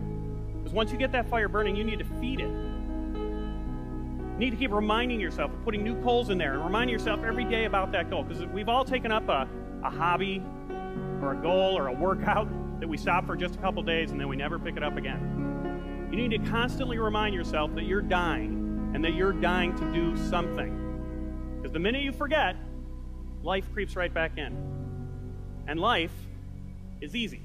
Because once you get that fire burning, you need to feed it. You need to keep reminding yourself of putting new coals in there and reminding yourself every day about that goal. Because we've all taken up a hobby or a goal or a workout that we stop for just a couple days and then we never pick it up again. You need to constantly remind yourself that you're dying and that you're dying to do something. Because the minute you forget, life creeps right back in. And life is easy.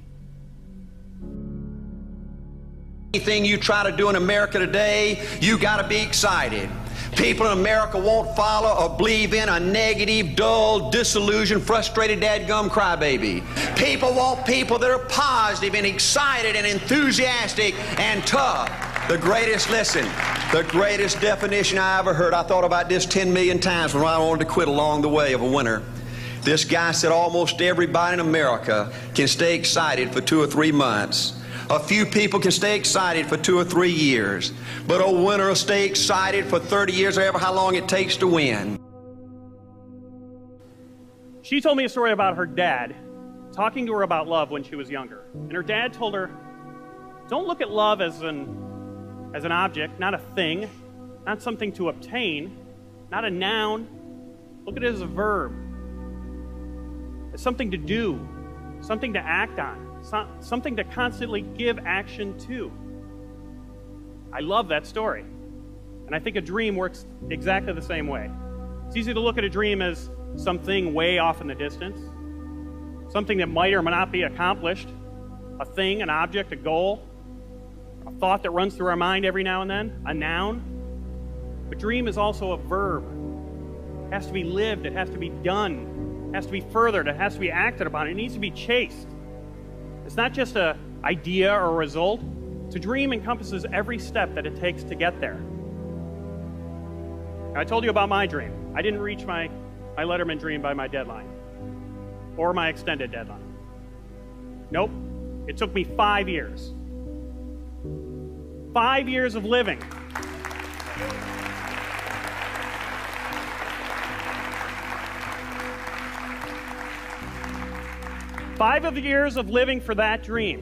Anything you try to do in America today, you got to be excited. People in America won't follow or believe in a negative, dull, disillusioned, frustrated, dadgum crybaby. People want people that are positive and excited and enthusiastic and tough. The greatest definition I ever heard, I thought about this 10 million times when I wanted to quit along the way of a winter. This guy said almost everybody in America can stay excited for 2 or 3 months. A few people can stay excited for 2 or 3 years, but a winner will stay excited for 30 years or ever how long it takes to win. She told me a story about her dad talking to her about love when she was younger. And her dad told her, don't look at love as an object, not a thing. not something to obtain, not a noun. Look at it as a verb. It's something to do, something to act on, something to constantly give action to. I love that story. And I think a dream works exactly the same way. It's easy to look at a dream as something way off in the distance, something that might or might not be accomplished, a thing, an object, a goal, a thought that runs through our mind every now and then, a noun. But dream is also a verb. It has to be lived, it has to be done, it has to be furthered, it has to be acted upon, it needs to be chased. It's not just an idea or a result. To dream encompasses every step that it takes to get there. Now, I told you about my dream. I didn't reach my Letterman dream by my deadline or my extended deadline. Nope. It took me 5 years. 5 years of living. Five years of living for that dream.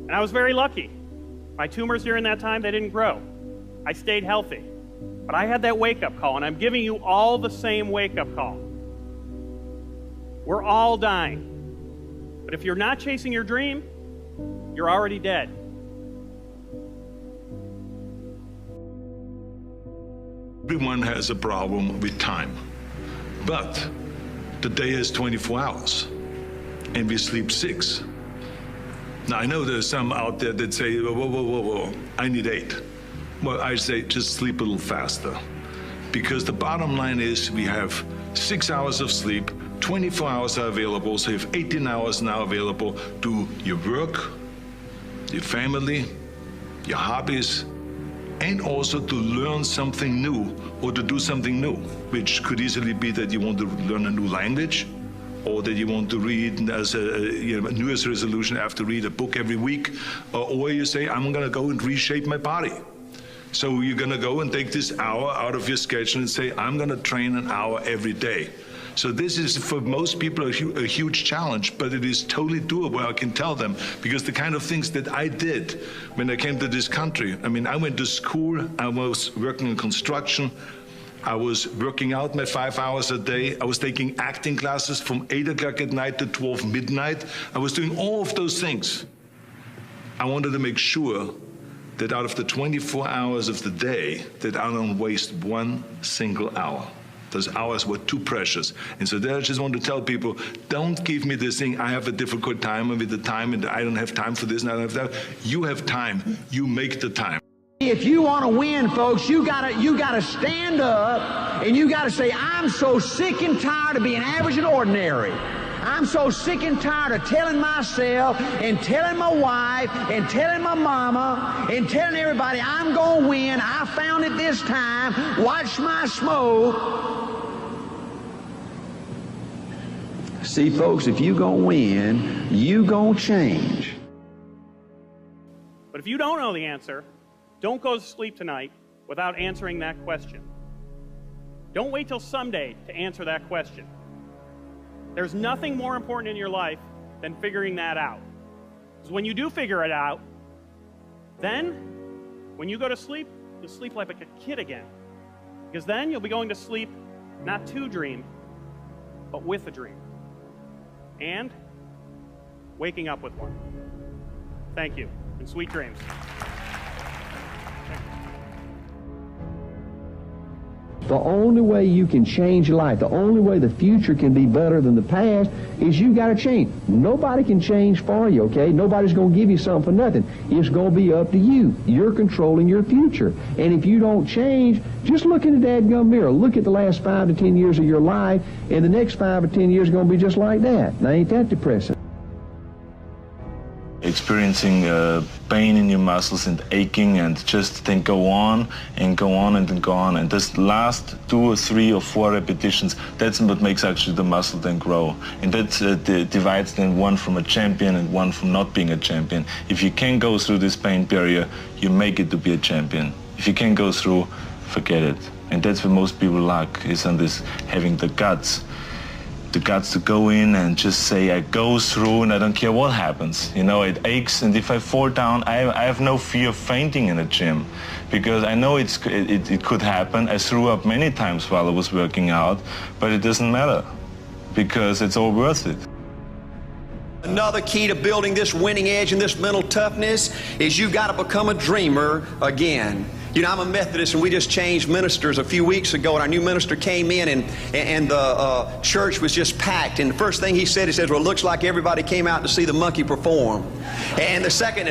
And I was very lucky. My tumors during that time, they didn't grow. I stayed healthy. But I had that wake-up call, and I'm giving you all the same wake-up call. We're all dying. But if you're not chasing your dream, you're already dead. Everyone has a problem with time. But the day has 24 hours, and we sleep 6. Now, I know there's some out there that say, whoa, I need 8. Well, I say just sleep a little faster. Because the bottom line is we have 6 hours of sleep, 24 hours are available, so you have 18 hours now available to your work, your family, your hobbies, and also to learn something new or to do something new, which could easily be that you want to learn a new language, or that you want to read as a New Year's resolution, I have to read a book every week, or you say, I'm gonna go and reshape my body. So you're gonna go and take this hour out of your schedule and say, I'm gonna train an hour every day. So this is, for most people, a huge challenge, but it is totally doable, I can tell them, because the kind of things that I did when I came to this country, I mean, I went to school, I was working in construction, I was working out my 5 hours a day, I was taking acting classes from 8 o'clock at night to 12 midnight, I was doing all of those things. I wanted to make sure that out of the 24 hours of the day, that I don't waste one single hour. Those hours were too precious. And so there I just want to tell people, don't give me this thing, I have a difficult time with the time and I don't have time for this and I don't have that. You have time, you make the time. If you want to win, folks, you gotta stand up and you gotta say, I'm so sick and tired of being average and ordinary. I'm so sick and tired of telling myself and telling my wife and telling my mama and telling everybody I'm gonna win. I found it this time. Watch my smoke. See, folks, if you gonna win, you gonna change. But if you don't know the answer, don't go to sleep tonight without answering that question. Don't wait till someday to answer that question. There's nothing more important in your life than figuring that out. Because when you do figure it out, then when you go to sleep, you'll sleep like a kid again. Because then you'll be going to sleep not to dream, but with a dream. And waking up with one. Thank you, and sweet dreams. The only way you can change your life, the only way the future can be better than the past is you got to change. Nobody can change for you, okay? Nobody's going to give you something for nothing. It's going to be up to you. You're controlling your future. And if you don't change, just look in the dadgum mirror. Look at the last 5 to 10 years of your life, and the next 5 or 10 years are going to be just like that. Now, ain't that depressing? Experiencing pain in your muscles and aching, and just then go on and go on and then go on, and this last 2 or 3 or 4 repetitions, that's what makes actually the muscle then grow, and that divides then one from a champion and one from not being a champion. If you can go through this pain barrier, you make it to be a champion. If you can't go through, forget it. And that's what most people lack, is on this having the guts the guts to go in and just say, I go through and I don't care what happens. You know, it aches, and if I fall down, I have no fear of fainting in a gym, because I know it could happen. I threw up many times while I was working out, but it doesn't matter, because it's all worth it. Another key to building this winning edge and this mental toughness is you got to become a dreamer again. You know, I'm a Methodist, and we just changed ministers a few weeks ago, and our new minister came in, and the church was just packed. And the first thing he said, well, it looks like everybody came out to see the monkey perform. And the second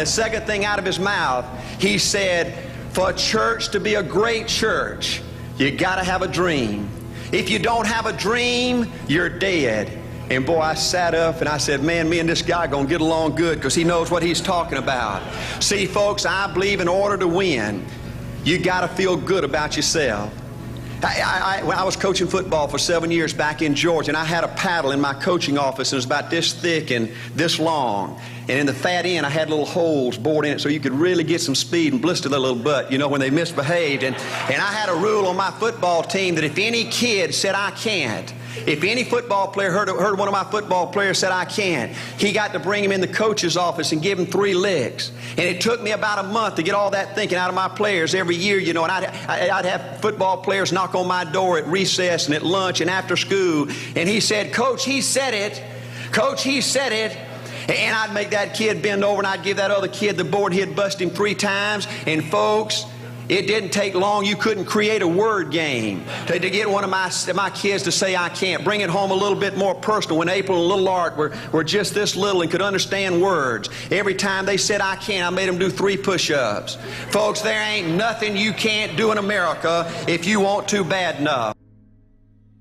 thing out of his mouth, he said, for a church to be a great church, you got to have a dream. If you don't have a dream, you're dead. And boy, I sat up and I said, man, me and this guy are going to get along good, because he knows what he's talking about. See, folks, I believe in order to win, you got to feel good about yourself. When I was coaching football for 7 years back in Georgia, and I had a paddle in my coaching office, and it was about this thick and this long. And in the fat end, I had little holes bored in it so you could really get some speed and blister their little butt, you know, when they misbehaved. And I had a rule on my football team that if any kid said, I can't, if any football player heard one of my football players said, I can't, he got to bring him in the coach's office and give him 3 licks. And it took me about a month to get all that thinking out of my players every year, you know, and I'd have football players knock on my door at recess and at lunch and after school. And he said, Coach, he said it. Coach, he said it. And I'd make that kid bend over, and I'd give that other kid the board. He'd bust him 3 times. And folks, it didn't take long. You couldn't create a word game to get one of my kids to say, I can't. Bring it home a little bit more personal. When April and little Art were just this little and could understand words, every time they said, I can't, I made them do 3 push-ups. Folks, there ain't nothing you can't do in America if you want to bad enough.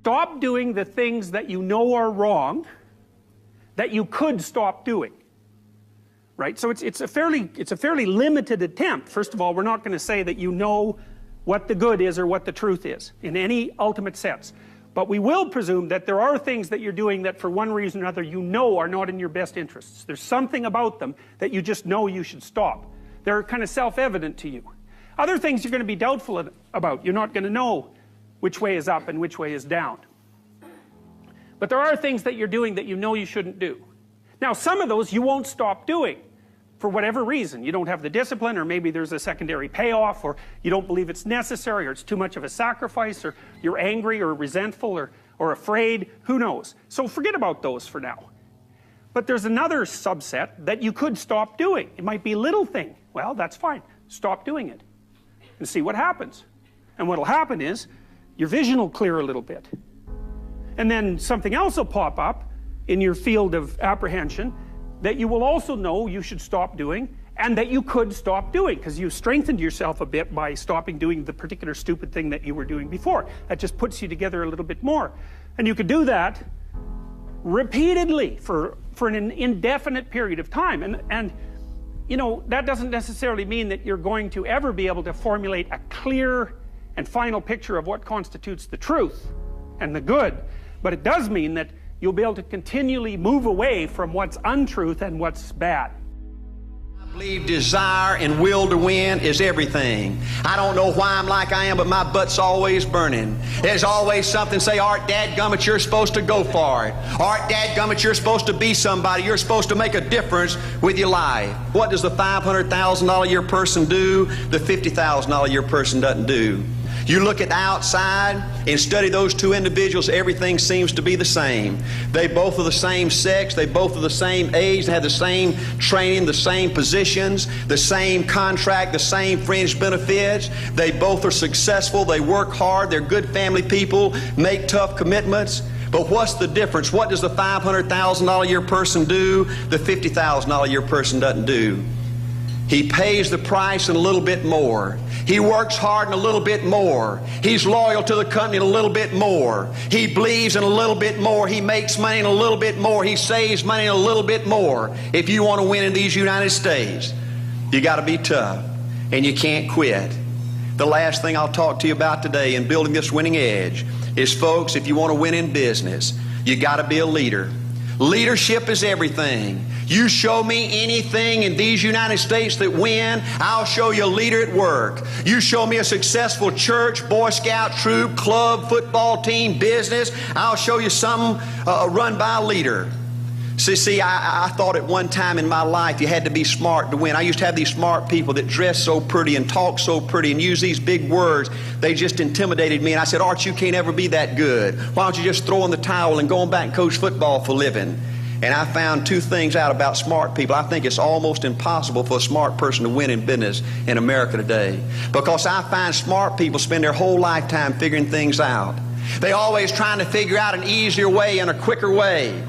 Stop doing the things that you know are wrong that you could stop doing. Right? So it's a fairly limited attempt. First of all, we're not going to say that you know what the good is or what the truth is in any ultimate sense. But we will presume that there are things that you're doing that for one reason or another you know are not in your best interests. There's something about them that you just know you should stop. They're kind of self-evident to you. Other things you're going to be doubtful about. You're not going to know which way is up and which way is down. But there are things that you're doing that you know you shouldn't do. Now, some of those you won't stop doing for whatever reason. You don't have the discipline, or maybe there's a secondary payoff, or you don't believe it's necessary, or it's too much of a sacrifice, or you're angry or resentful or afraid. Who knows? So forget about those for now. But there's another subset that you could stop doing. It might be a little thing. Well, that's fine. Stop doing it and see what happens. And what'll happen is your vision will clear a little bit. And then something else will pop up in your field of apprehension that you will also know you should stop doing, and that you could stop doing, because you strengthened yourself a bit by stopping doing the particular stupid thing that you were doing before. That just puts you together a little bit more. And you could do that repeatedly for an indefinite period of time. And you know, that doesn't necessarily mean that you're going to ever be able to formulate a clear and final picture of what constitutes the truth and the good. But it does mean that you'll be able to continually move away from what's untruth and what's bad. I believe desire and will to win is everything. I don't know why I'm like I am, but my butt's always burning. There's always something say, Art, dadgummit, you're supposed to go for it. Art, dadgummit, you're supposed to be somebody. You're supposed to make a difference with your life. What does the $500,000 a year person do? The $50,000 a year person doesn't do. You look at the outside and study those 2 individuals, everything seems to be the same. They both are the same sex, they both are the same age, they have the same training, the same positions, the same contract, the same fringe benefits. They both are successful, they work hard, they're good family people, make tough commitments. But what's the difference? What does the $500,000 a year person do? The $50,000 a year person doesn't do. He pays the price and a little bit more. He works hard and a little bit more. He's loyal to the company and a little bit more. He believes in a little bit more. He makes money and a little bit more. He saves money and a little bit more. If you want to win in these United States, you got to be tough and you can't quit. The last thing I'll talk to you about today in building this winning edge is, folks, if you want to win in business, you got to be a leader. Leadership is everything. You show me anything in these United States that win, I'll show you a leader at work. You show me a successful church, Boy Scout troop, club, football team, business, I'll show you something run by a leader. See, I thought at one time in my life you had to be smart to win. I used to have these smart people that dress so pretty and talk so pretty and use these big words. They just intimidated me. And I said, Art, you can't ever be that good. Why don't you just throw in the towel and go on back and coach football for a living? And I found two things out about smart people. I think it's almost impossible for a smart person to win in business in America today. Because I find smart people spend their whole lifetime figuring things out. They're always trying to figure out an easier way and a quicker way.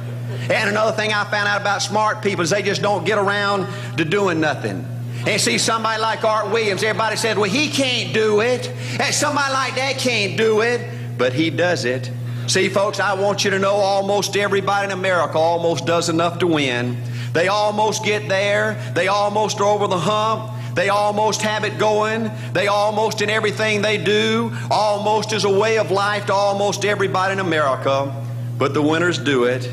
And another thing I found out about smart people is they just don't get around to doing nothing. And see, somebody like Art Williams, everybody said, well, he can't do it. And somebody like that can't do it, but he does it. See, folks, I want you to know almost everybody in America almost does enough to win. They almost get there. They almost are over the hump. They almost have it going. They almost in everything they do, almost is a way of life to almost everybody in America. But the winners do it.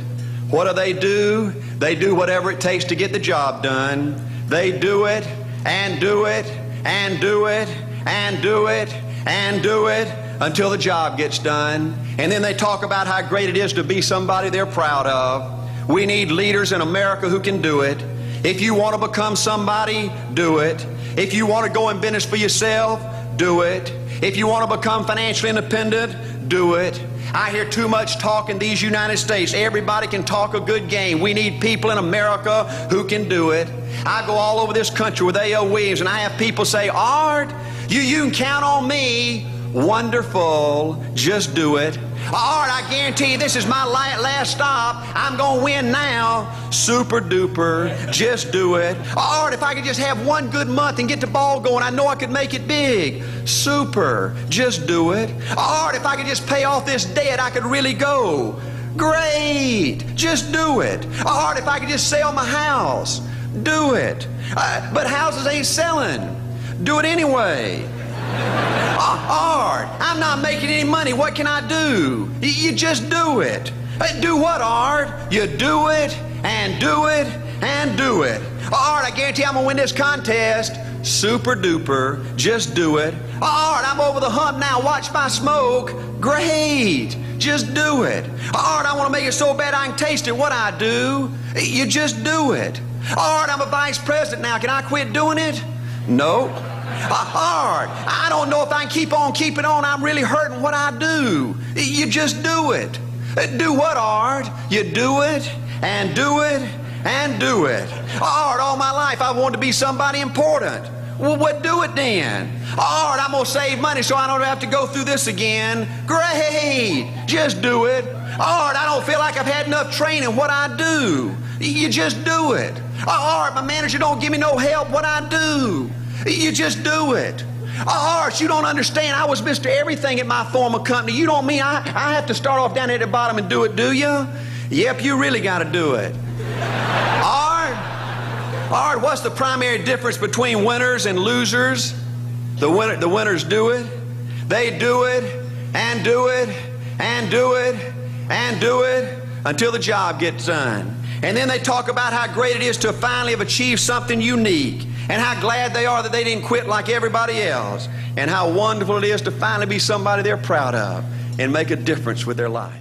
What do? They do whatever it takes to get the job done. They do it and do it and do it and do it and do it until the job gets done. And then they talk about how great it is to be somebody they're proud of. We need leaders in America who can do it. If you want to become somebody, do it. If you want to go in business for yourself, do it. If you want to become financially independent, do it. I hear too much talk in these United States. Everybody can talk a good game. We need people in America who can do it. I go all over this country with A.L. Williams, and I have people say, Art, you can count on me. Wonderful. Just do it. Art, I guarantee you this is my last stop. I'm going to win now. Super duper. Just do it. Art, if I could just have one good month and get the ball going, I know I could make it big. Super. Just do it. Art, if I could just pay off this debt, I could really go. Great. Just do it. Art, if I could just sell my house. Do it. But houses ain't selling. Do it anyway. Art, I'm not making any money. What can I do? You just do it. Do what, Art? You do it and do it and do it. Art, I guarantee I'm going to win this contest. Super duper. Just do it. Art, I'm over the hump now. Watch my smoke. Great. Just do it. Art, I want to make it so bad I can taste it. What I do? You just do it. Art, I'm a vice president now. Can I quit doing it? No. Art, I don't know if I can keep on keeping on. I'm really hurting. What I do? You just do it. Do what, Art? You do it and do it and do it. Art, all my life I wanted to be somebody important. Well, what do it then? Art, I'm going to save money so I don't have to go through this again. Great. Just do it. Art, I don't feel like I've had enough training. What I do? You just do it. Art, my manager don't give me no help. What I do? You just do it. Art, you don't understand. I was Mr. Everything at my former company. You don't mean I have to start off down at the bottom and do it, do you? Yep, you really got to do it. Art, what's the primary difference between winners and losers? The winners do it. They do it and do it and do it and do it until the job gets done. And then they talk about how great it is to finally have achieved something unique, and how glad they are that they didn't quit like everybody else, and how wonderful it is to finally be somebody they're proud of and make a difference with their life.